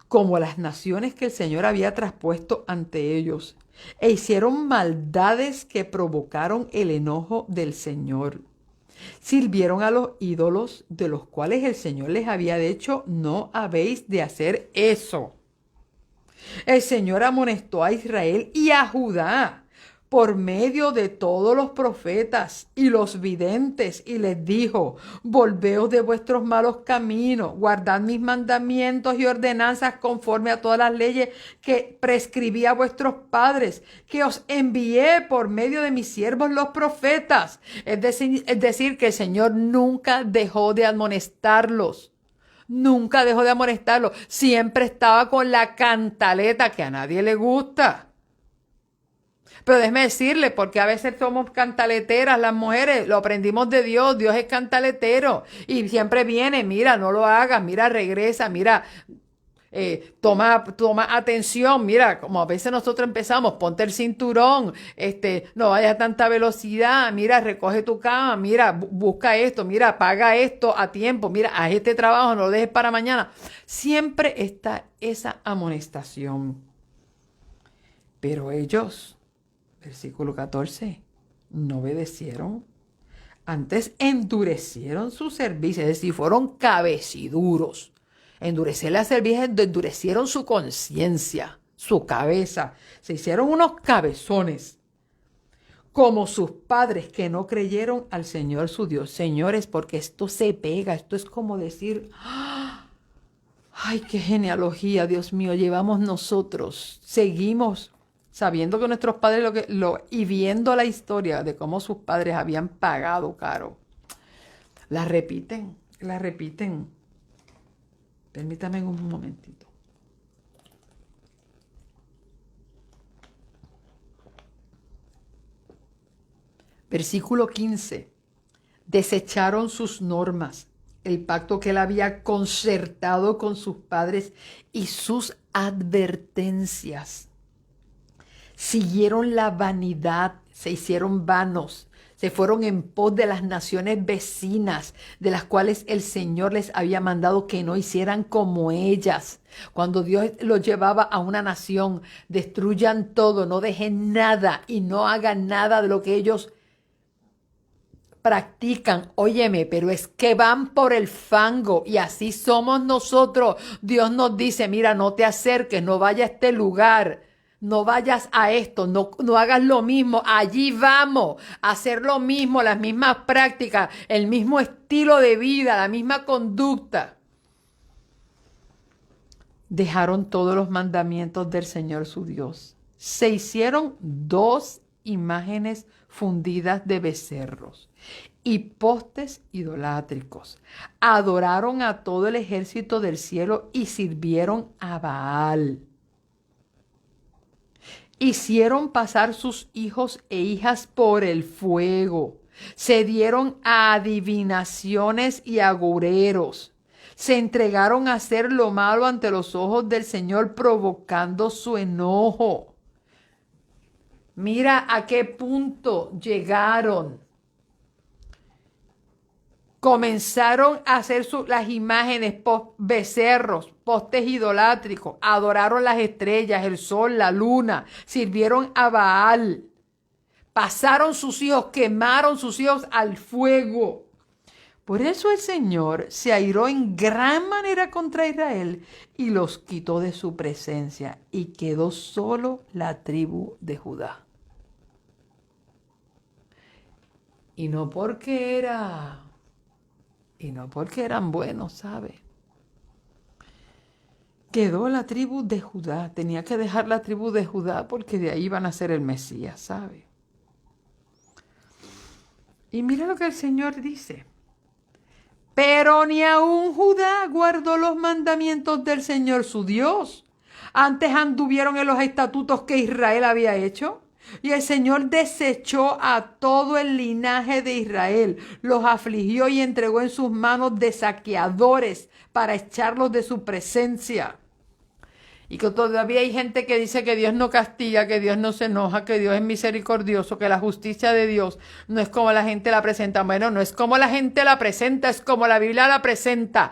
como las naciones que el Señor había traspuesto ante ellos, e hicieron maldades que provocaron el enojo del Señor. Sirvieron a los ídolos, de los cuales el Señor les había dicho: no habéis de hacer eso. El Señor amonestó a Israel y a Judá por medio de todos los profetas y los videntes, y les dijo: volveos de vuestros malos caminos, guardad mis mandamientos y ordenanzas conforme a todas las leyes que prescribí a vuestros padres, que os envié por medio de mis siervos los profetas. Es decir, que el Señor nunca dejó de amonestarlos. Nunca dejó de amonestarlos. Siempre estaba con la cantaleta que a nadie le gusta. Pero déjeme decirle, porque a veces somos cantaleteras las mujeres, lo aprendimos de Dios, Dios es cantaletero y siempre viene: mira, no lo hagas, mira, regresa, mira, toma atención, mira, como a veces nosotros empezamos: ponte el cinturón, no vayas a tanta velocidad, mira, recoge tu cama, mira, busca esto, mira, paga esto a tiempo, mira, haz este trabajo, no lo dejes para mañana. Siempre está esa amonestación. Pero ellos, versículo 14, no obedecieron. Antes endurecieron su servicio, es decir, fueron cabeciduros. Endurecer la servicio, endurecieron su conciencia, su cabeza. Se hicieron unos cabezones, como sus padres que no creyeron al Señor su Dios. Señores, porque esto se pega, esto es como decir: ¡ay, qué genealogía, Dios mío, llevamos nosotros! Seguimos sabiendo que nuestros padres y viendo la historia de cómo sus padres habían pagado caro. La repiten. Permítame un momentito. Versículo 15. Desecharon sus normas, el pacto que él había concertado con sus padres y sus advertencias. Siguieron la vanidad, se hicieron vanos, se fueron en pos de las naciones vecinas, de las cuales el Señor les había mandado que no hicieran como ellas. Cuando Dios los llevaba a una nación, destruyan todo, no dejen nada y no hagan nada de lo que ellos practican. Óyeme, pero es que van por el fango y así somos nosotros. Dios nos dice, mira, no te acerques, no vayas a este lugar, no vayas a esto, no hagas lo mismo. Allí vamos a hacer lo mismo, las mismas prácticas, el mismo estilo de vida, la misma conducta. Dejaron todos los mandamientos del Señor su Dios. Se hicieron 2 imágenes fundidas de becerros y postes idolátricos. Adoraron a todo el ejército del cielo y sirvieron a Baal. Hicieron pasar sus hijos e hijas por el fuego. Se dieron a adivinaciones y agoreros. Se entregaron a hacer lo malo ante los ojos del Señor, provocando su enojo. Mira a qué punto llegaron. Comenzaron a hacer las imágenes, becerros, postes idolátricos, adoraron las estrellas, el sol, la luna, sirvieron a Baal, pasaron sus hijos, quemaron sus hijos al fuego. Por eso el Señor se airó en gran manera contra Israel y los quitó de su presencia y quedó solo la tribu de Judá. Y no porque eran buenos, ¿sabe? Quedó la tribu de Judá. Tenía que dejar la tribu de Judá porque de ahí iban a ser el Mesías, ¿sabe? Y mira lo que el Señor dice. Pero ni aun Judá guardó los mandamientos del Señor su Dios. Antes anduvieron en los estatutos que Israel había hecho. Y el Señor desechó a todo el linaje de Israel, los afligió y entregó en sus manos de saqueadores para echarlos de su presencia. Y que todavía hay gente que dice que Dios no castiga, que Dios no se enoja, que Dios es misericordioso, que la justicia de Dios no es como la gente la presenta. Bueno, no es como la gente la presenta, es como la Biblia la presenta.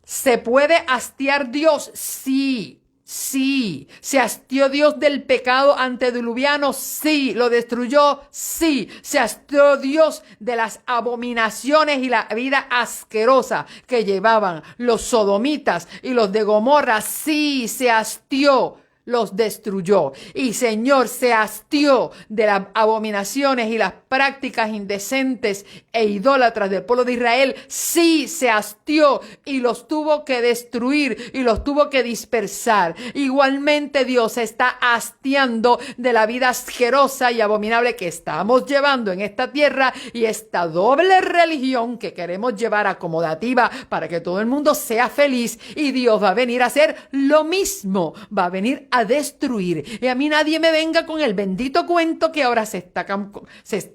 ¿Se puede hastiar Dios? Sí. Sí. ¿Se hastió Dios del pecado antediluviano? Sí. ¿Lo destruyó? Sí. ¿Se hastió Dios de las abominaciones y la vida asquerosa que llevaban los sodomitas y los de Gomorra? Sí. ¿Se hastió? Los destruyó. Y Señor se hastió de las abominaciones y las prácticas indecentes e idólatras del pueblo de Israel. Sí, se hastió y los tuvo que destruir y los tuvo que dispersar. Igualmente Dios se está hastiando de la vida asquerosa y abominable que estamos llevando en esta tierra y esta doble religión que queremos llevar acomodativa para que todo el mundo sea feliz, y Dios va a venir a hacer lo mismo, va a venir a destruir. Y a mí nadie me venga con el bendito cuento que ahora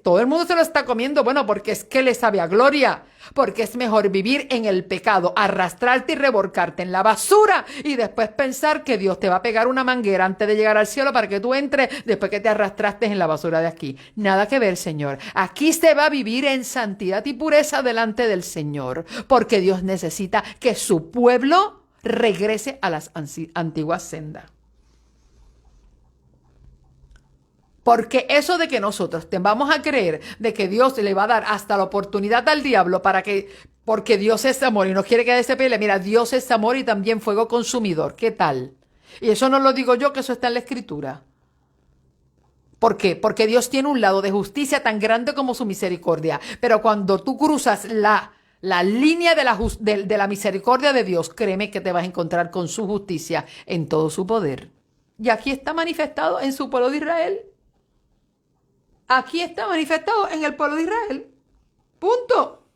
todo el mundo se lo está comiendo. Bueno, porque es que le sabe a gloria, porque es mejor vivir en el pecado, arrastrarte y revolcarte en la basura y después pensar que Dios te va a pegar una manguera antes de llegar al cielo para que tú entres después que te arrastraste en la basura de aquí. Nada que ver, Señor. Aquí se va a vivir en santidad y pureza delante del Señor, porque Dios necesita que su pueblo regrese a las antiguas sendas. Porque eso de que nosotros te vamos a creer de que Dios le va a dar hasta la oportunidad al diablo porque Dios es amor y no quiere que se pelee. Mira, Dios es amor y también fuego consumidor. ¿Qué tal? Y eso no lo digo yo, que eso está en la Escritura. ¿Por qué? Porque Dios tiene un lado de justicia tan grande como su misericordia. Pero cuando tú cruzas la línea de la misericordia de Dios, créeme que te vas a encontrar con su justicia en todo su poder. Y aquí está manifestado en su pueblo de Israel. Aquí está manifestado en el pueblo de Israel. Punto.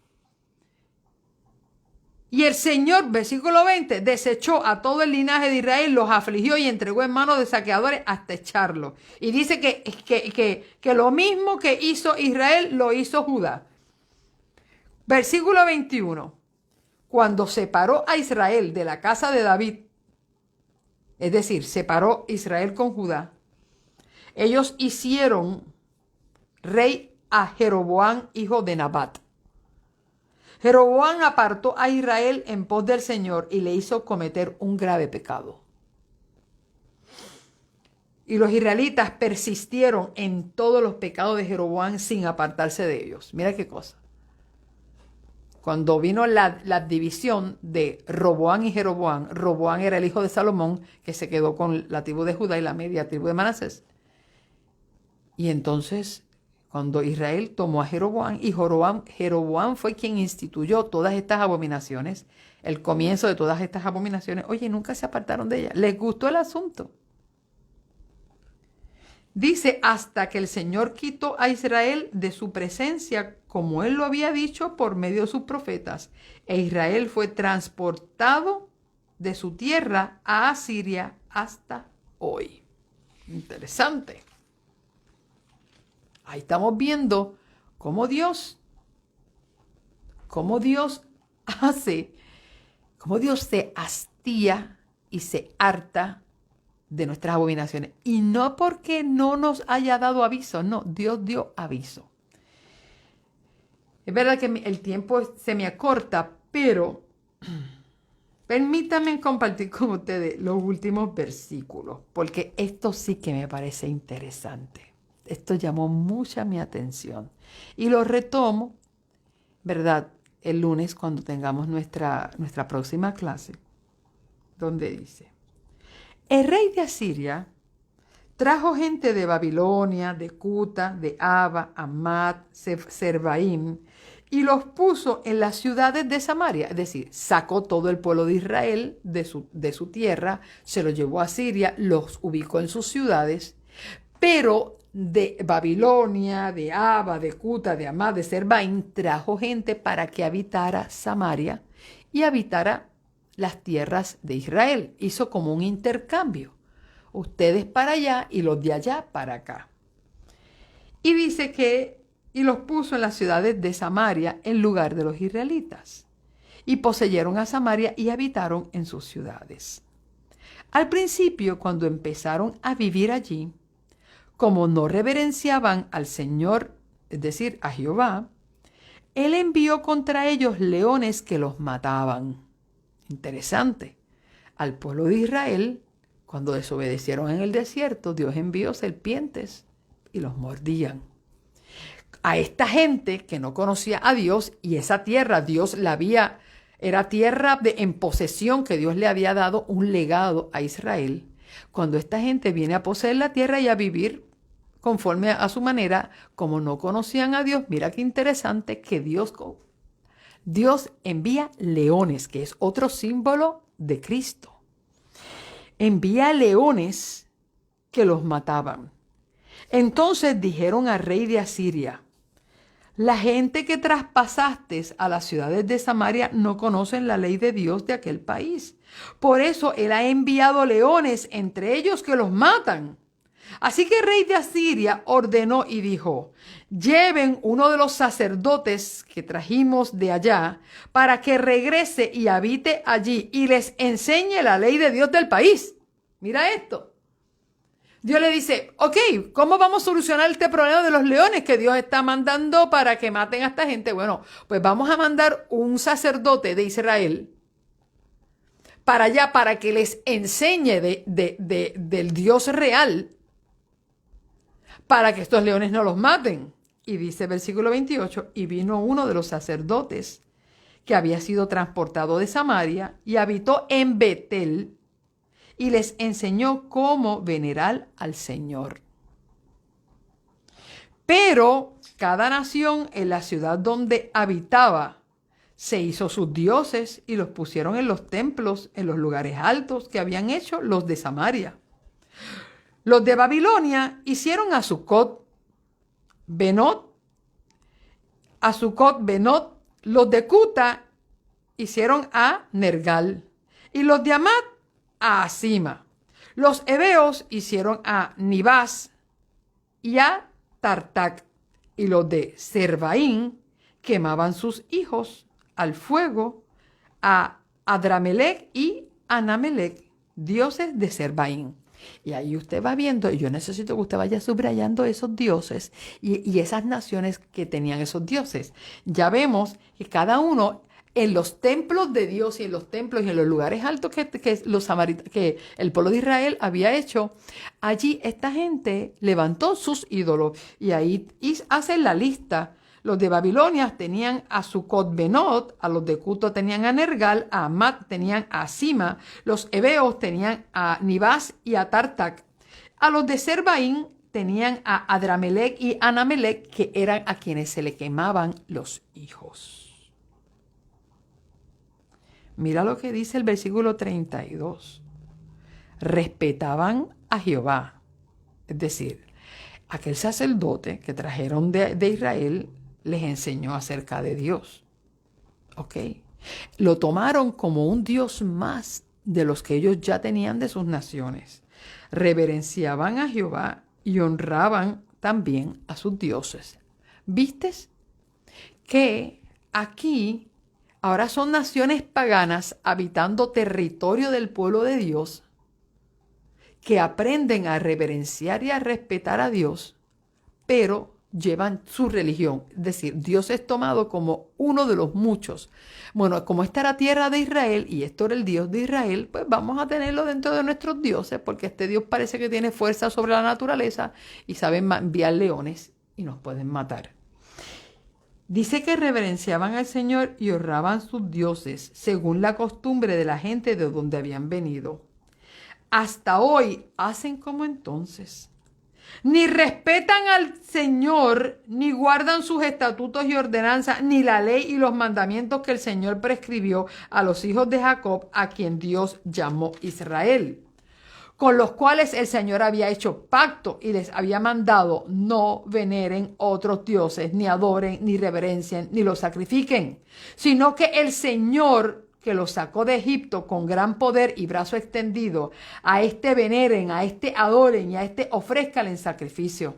Y el Señor, versículo 20, desechó a todo el linaje de Israel, los afligió y entregó en manos de saqueadores hasta echarlos. Y dice que lo mismo que hizo Israel, lo hizo Judá. Versículo 21. cuando separó a Israel de la casa de David, es decir, separó Israel con Judá, ellos hicieron rey a Jeroboam, hijo de Nabat. Jeroboam apartó a Israel en pos del Señor y le hizo cometer un grave pecado. Y los israelitas persistieron en todos los pecados de Jeroboam sin apartarse de ellos. Mira qué cosa. Cuando vino la división de Roboam y Jeroboam, Roboam era el hijo de Salomón, que se quedó con la tribu de Judá y la media tribu de Manasés. Y entonces, cuando Israel tomó a Jeroboam, y Jeroboam fue quien instituyó todas estas abominaciones, el comienzo de todas estas abominaciones, oye, nunca se apartaron de ellas. Les gustó el asunto. Dice, hasta que el Señor quitó a Israel de su presencia, como él lo había dicho por medio de sus profetas, e Israel fue transportado de su tierra a Asiria hasta hoy. Interesante. Ahí estamos viendo cómo Dios hace, cómo Dios se hastía y se harta de nuestras abominaciones. Y no porque no nos haya dado aviso, no, Dios dio aviso. Es verdad que el tiempo se me acorta, pero permítanme compartir con ustedes los últimos versículos, porque esto sí que me parece interesante. Esto llamó mucha mi atención. Y lo retomo, ¿verdad? El lunes cuando tengamos nuestra próxima clase, donde dice: el rey de Asiria trajo gente de Babilonia, de Cuta, de Aba, Amad, Serbaim, y los puso en las ciudades de Samaria. Es decir, sacó todo el pueblo de Israel de su tierra, se los llevó a Siria, los ubicó en sus ciudades, pero de Babilonia, de Aba, de Cuta, de Amad, de Serbaim, trajo gente para que habitara Samaria y habitara las tierras de Israel. Hizo como un intercambio. Ustedes para allá y los de allá para acá. Y dice y los puso en las ciudades de Samaria en lugar de los israelitas. Y poseyeron a Samaria y habitaron en sus ciudades. Al principio, cuando empezaron a vivir allí, como no reverenciaban al Señor, es decir, a Jehová, Él envió contra ellos leones que los mataban. Interesante. Al pueblo de Israel, cuando desobedecieron en el desierto, Dios envió serpientes y los mordían. A esta gente que no conocía a Dios, y esa tierra Dios era tierra en posesión que Dios le había dado un legado a Israel. Cuando esta gente viene a poseer la tierra y a vivir conforme a su manera, como no conocían a Dios, mira qué interesante que Dios envía leones, que es otro símbolo de Cristo. Envía leones que los mataban. Entonces dijeron al rey de Asiria: la gente que traspasaste a las ciudades de Samaria no conocen la ley de Dios de aquel país. Por eso él ha enviado leones entre ellos que los matan. Así que el rey de Asiria ordenó y dijo: lleven uno de los sacerdotes que trajimos de allá para que regrese y habite allí y les enseñe la ley de Dios del país. Mira esto. Dios le dice: ok, ¿cómo vamos a solucionar este problema de los leones que Dios está mandando para que maten a esta gente? Bueno, pues vamos a mandar un sacerdote de Israel para allá para que les enseñe del Dios real, para que estos leones no los maten. Y dice versículo 28, y vino uno de los sacerdotes que había sido transportado de Samaria y habitó en Betel y les enseñó cómo venerar al Señor. Pero cada nación en la ciudad donde habitaba se hizo sus dioses y los pusieron en los templos, en los lugares altos que habían hecho los de Samaria. Los de Babilonia hicieron a Sucot, Benot. Los de Cuta hicieron a Nergal. Y los de Amad a Asima. Los heveos hicieron a Nibás y a Tartac. Y los de Serbaín quemaban sus hijos al fuego a Adramelech y Anamelech, dioses de Serbaín. Y ahí usted va viendo, y yo necesito que usted vaya subrayando esos dioses y esas naciones que tenían esos dioses. Ya vemos que cada uno en los templos de Dios y en los templos y en los lugares altos que el pueblo de Israel había hecho, allí esta gente levantó sus ídolos. Y ahí hacen la lista. Los de Babilonia tenían a Sucot-Benot, a los de Cuto tenían a Nergal, a Amat tenían a Sima, los heveos tenían a Nibás y a Tartac. A los de Serbaín tenían a Adramelech y Anamelech, que eran a quienes se le quemaban los hijos. Mira lo que dice el versículo 32. Respetaban a Jehová, es decir, aquel sacerdote que trajeron de Israel les enseñó acerca de Dios. ¿Ok? Lo tomaron como un Dios más de los que ellos ya tenían de sus naciones. Reverenciaban a Jehová y honraban también a sus dioses. ¿Vistes? Que aquí ahora son naciones paganas habitando territorio del pueblo de Dios que aprenden a reverenciar y a respetar a Dios, pero llevan su religión. Es decir, Dios es tomado como uno de los muchos. Bueno, como esta era tierra de Israel y esto era el Dios de Israel, pues vamos a tenerlo dentro de nuestros dioses, porque este Dios parece que tiene fuerza sobre la naturaleza y sabe enviar leones y nos pueden matar. Dice que reverenciaban al Señor y honraban sus dioses según la costumbre de la gente de donde habían venido. Hasta hoy hacen como entonces. Ni respetan al Señor, ni guardan sus estatutos y ordenanzas, ni la ley y los mandamientos que el Señor prescribió a los hijos de Jacob, a quien Dios llamó Israel, con los cuales el Señor había hecho pacto y les había mandado: no veneren otros dioses, ni adoren, ni reverencien, ni los sacrifiquen, sino que el Señor, que los sacó de Egipto con gran poder y brazo extendido, a este veneren, a este adoren y a este ofrezcan en sacrificio.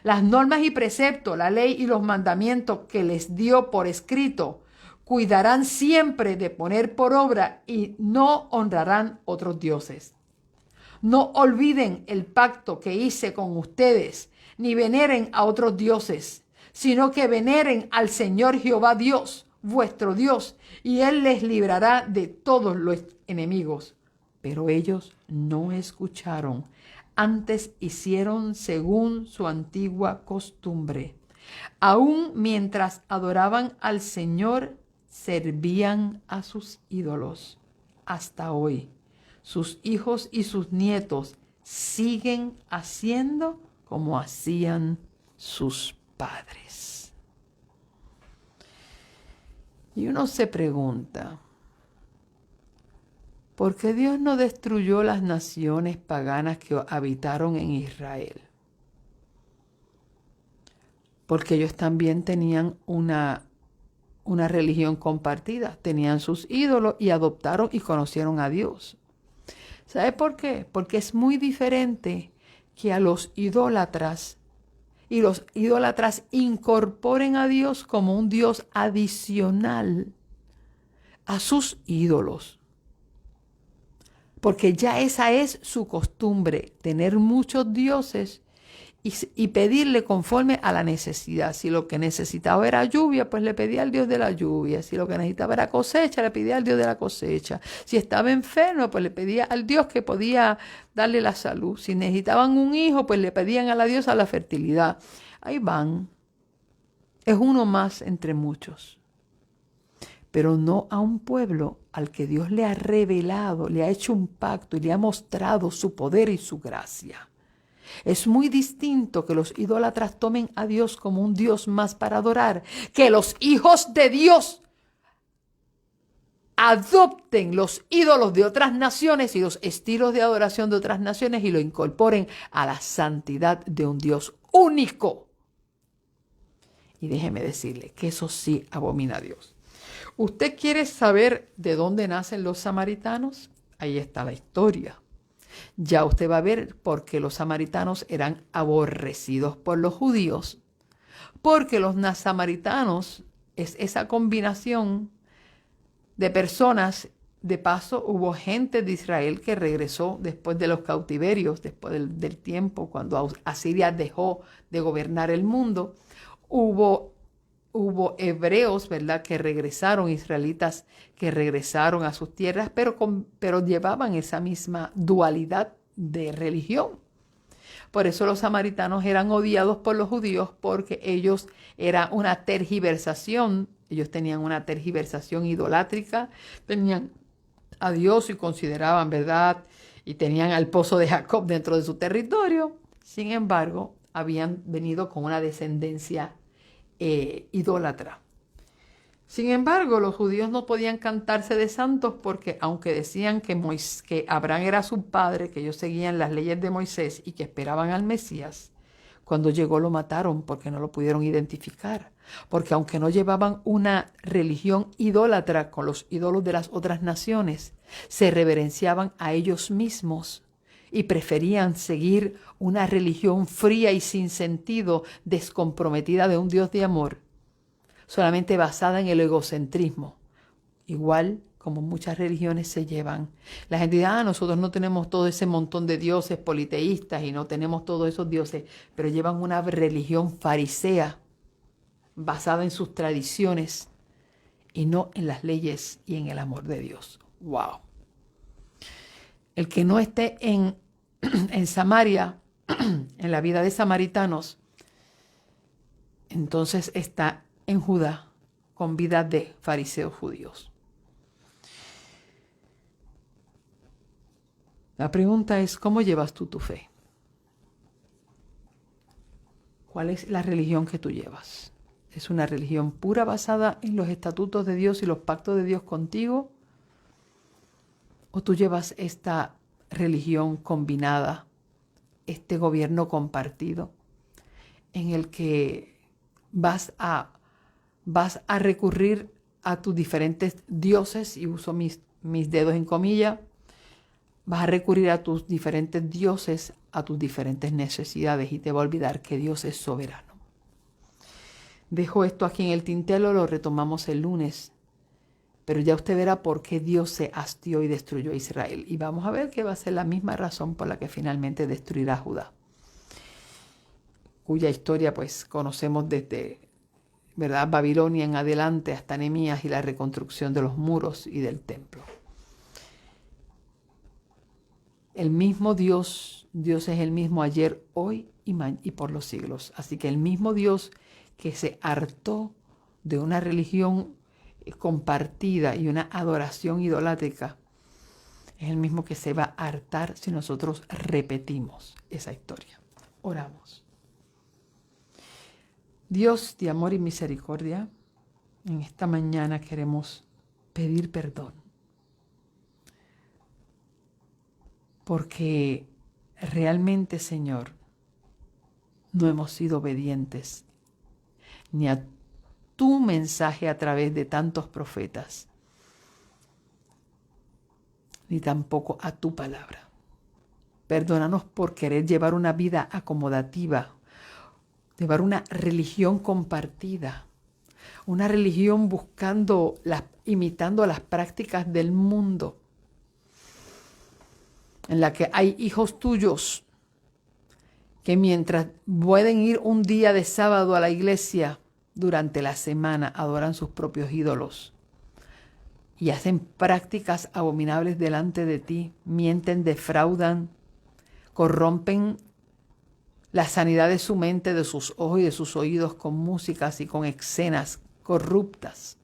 Las normas y preceptos, la ley y los mandamientos que les dio por escrito, cuidarán siempre de poner por obra y no honrarán otros dioses. No olviden el pacto que hice con ustedes, ni veneren a otros dioses, sino que veneren al Señor Jehová Dios, vuestro Dios, y Él les librará de todos los enemigos. Pero ellos no escucharon, antes hicieron según su antigua costumbre. Aún mientras adoraban al Señor, servían a sus ídolos. Hasta hoy, sus hijos y sus nietos siguen haciendo como hacían sus padres. Y uno se pregunta, ¿por qué Dios no destruyó las naciones paganas que habitaron en Israel? Porque ellos también tenían una religión compartida, tenían sus ídolos y adoptaron y conocieron a Dios. ¿Sabe por qué? Porque es muy diferente que a los idólatras y los idólatras incorporen a Dios como un Dios adicional a sus ídolos. Porque ya esa es su costumbre, tener muchos dioses y pedirle conforme a la necesidad. Si lo que necesitaba era lluvia, pues le pedía al Dios de la lluvia. Si lo que necesitaba era cosecha, le pedía al Dios de la cosecha. Si estaba enfermo, pues le pedía al Dios que podía darle la salud. Si necesitaban un hijo, pues le pedían a la diosa la fertilidad. Ahí van. Es uno más entre muchos. Pero no a un pueblo al que Dios le ha revelado, le ha hecho un pacto y le ha mostrado su poder y su gracia. Es muy distinto que los idólatras tomen a Dios como un Dios más para adorar, que los hijos de Dios adopten los ídolos de otras naciones y los estilos de adoración de otras naciones y lo incorporen a la santidad de un Dios único. Y déjeme decirle que eso sí abomina a Dios. ¿Usted quiere saber de dónde nacen los samaritanos? Ahí está la historia. Ya usted va a ver por qué los samaritanos eran aborrecidos por los judíos. Porque los samaritanos es esa combinación de personas. De paso, hubo gente de Israel que regresó después de los cautiverios, después del tiempo, cuando Asiria dejó de gobernar el mundo. Hubo hebreos, ¿verdad?, que regresaron, israelitas que regresaron a sus tierras, pero llevaban esa misma dualidad de religión. Por eso los samaritanos eran odiados por los judíos, porque ellos era una tergiversación, ellos tenían una tergiversación idolátrica, tenían a Dios y consideraban, ¿verdad?, y tenían al pozo de Jacob dentro de su territorio. Sin embargo, habían venido con una descendencia idólatra. Sin embargo, los judíos no podían cantarse de santos porque, aunque decían que Abraham era su padre, que ellos seguían las leyes de Moisés y que esperaban al Mesías, cuando llegó lo mataron porque no lo pudieron identificar. Porque aunque no llevaban una religión idólatra con los ídolos de las otras naciones, se reverenciaban a ellos mismos y preferían seguir una religión fría y sin sentido, descomprometida de un Dios de amor, solamente basada en el egocentrismo. Igual como muchas religiones se llevan. La gente dice, nosotros no tenemos todo ese montón de dioses politeístas y no tenemos todos esos dioses, pero llevan una religión farisea basada en sus tradiciones y no en las leyes y en el amor de Dios. ¡Wow! El que no esté en Samaria, en la vida de samaritanos, entonces está en Judá con vida de fariseos judíos. La pregunta es, ¿cómo llevas tú tu fe? ¿Cuál es la religión que tú llevas? ¿Es una religión pura basada en los estatutos de Dios y los pactos de Dios contigo? ¿O tú llevas esta religión combinada, este gobierno compartido, en el que vas a recurrir a tus diferentes dioses, y uso mis dedos en comillas, vas a recurrir a tus diferentes dioses, a tus diferentes necesidades, y te va a olvidar que Dios es soberano? Dejo esto aquí en el tintero, lo retomamos el lunes, pero ya usted verá por qué Dios se hastió y destruyó a Israel. Y vamos a ver que va a ser la misma razón por la que finalmente destruirá a Judá, cuya historia pues conocemos desde, ¿verdad?, Babilonia en adelante hasta Nehemías y la reconstrucción de los muros y del templo. El mismo Dios es el mismo ayer, hoy y por los siglos. Así que el mismo Dios que se hartó de una religión compartida y una adoración idolátrica, es el mismo que se va a hartar si nosotros repetimos esa historia. Oramos. Dios de amor y misericordia, en esta mañana queremos pedir perdón, porque realmente, Señor, no hemos sido obedientes ni a tu mensaje a través de tantos profetas, ni tampoco a tu palabra. Perdónanos por querer llevar una vida acomodativa, llevar una religión compartida, una religión imitando las prácticas del mundo, en la que hay hijos tuyos que mientras pueden ir un día de sábado a la iglesia, durante la semana adoran sus propios ídolos y hacen prácticas abominables delante de ti, mienten, defraudan, corrompen la sanidad de su mente, de sus ojos y de sus oídos con músicas y con escenas corruptas.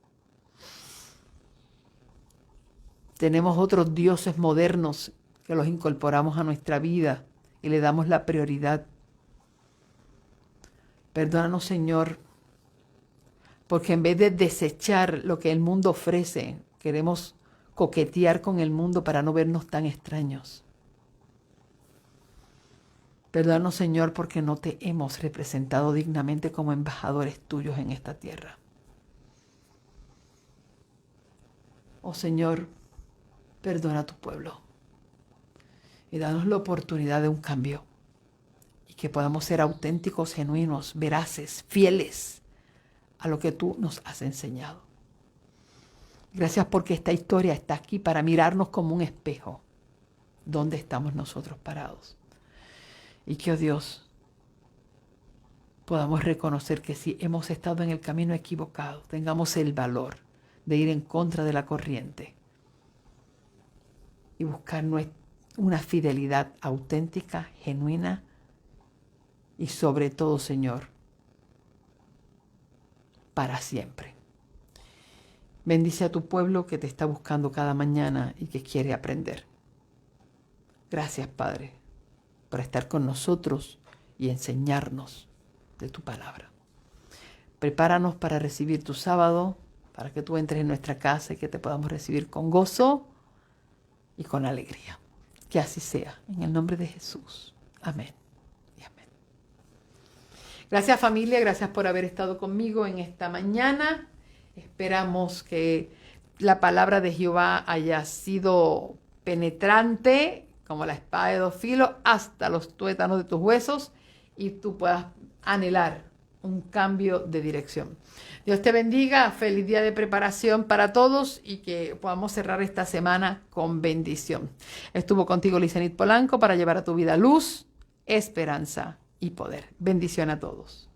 Tenemos otros dioses modernos que los incorporamos a nuestra vida y le damos la prioridad. Perdónanos, Señor, porque en vez de desechar lo que el mundo ofrece, queremos coquetear con el mundo para no vernos tan extraños. Perdónanos, Señor, porque no te hemos representado dignamente como embajadores tuyos en esta tierra. Oh Señor, perdona a tu pueblo y danos la oportunidad de un cambio y que podamos ser auténticos, genuinos, veraces, fieles a lo que tú nos has enseñado. Gracias porque esta historia está aquí para mirarnos como un espejo. ¿Dónde estamos nosotros parados? Y que, oh Dios, podamos reconocer que si hemos estado en el camino equivocado, tengamos el valor de ir en contra de la corriente y buscar una fidelidad auténtica, genuina y sobre todo, Señor, para siempre. Bendice a tu pueblo que te está buscando cada mañana y que quiere aprender. Gracias, Padre, por estar con nosotros y enseñarnos de tu palabra. Prepáranos para recibir tu sábado, para que tú entres en nuestra casa y que te podamos recibir con gozo y con alegría. Que así sea, en el nombre de Jesús. Amén y amén. Gracias, familia, gracias por haber estado conmigo en esta mañana. Esperamos que la palabra de Jehová haya sido penetrante, como la espada de dos filos, hasta los tuétanos de tus huesos, y tú puedas anhelar un cambio de dirección. Dios te bendiga, feliz día de preparación para todos y que podamos cerrar esta semana con bendición. Estuvo contigo Lizenit Polanco para llevar a tu vida luz, esperanza y poder. Bendición a todos.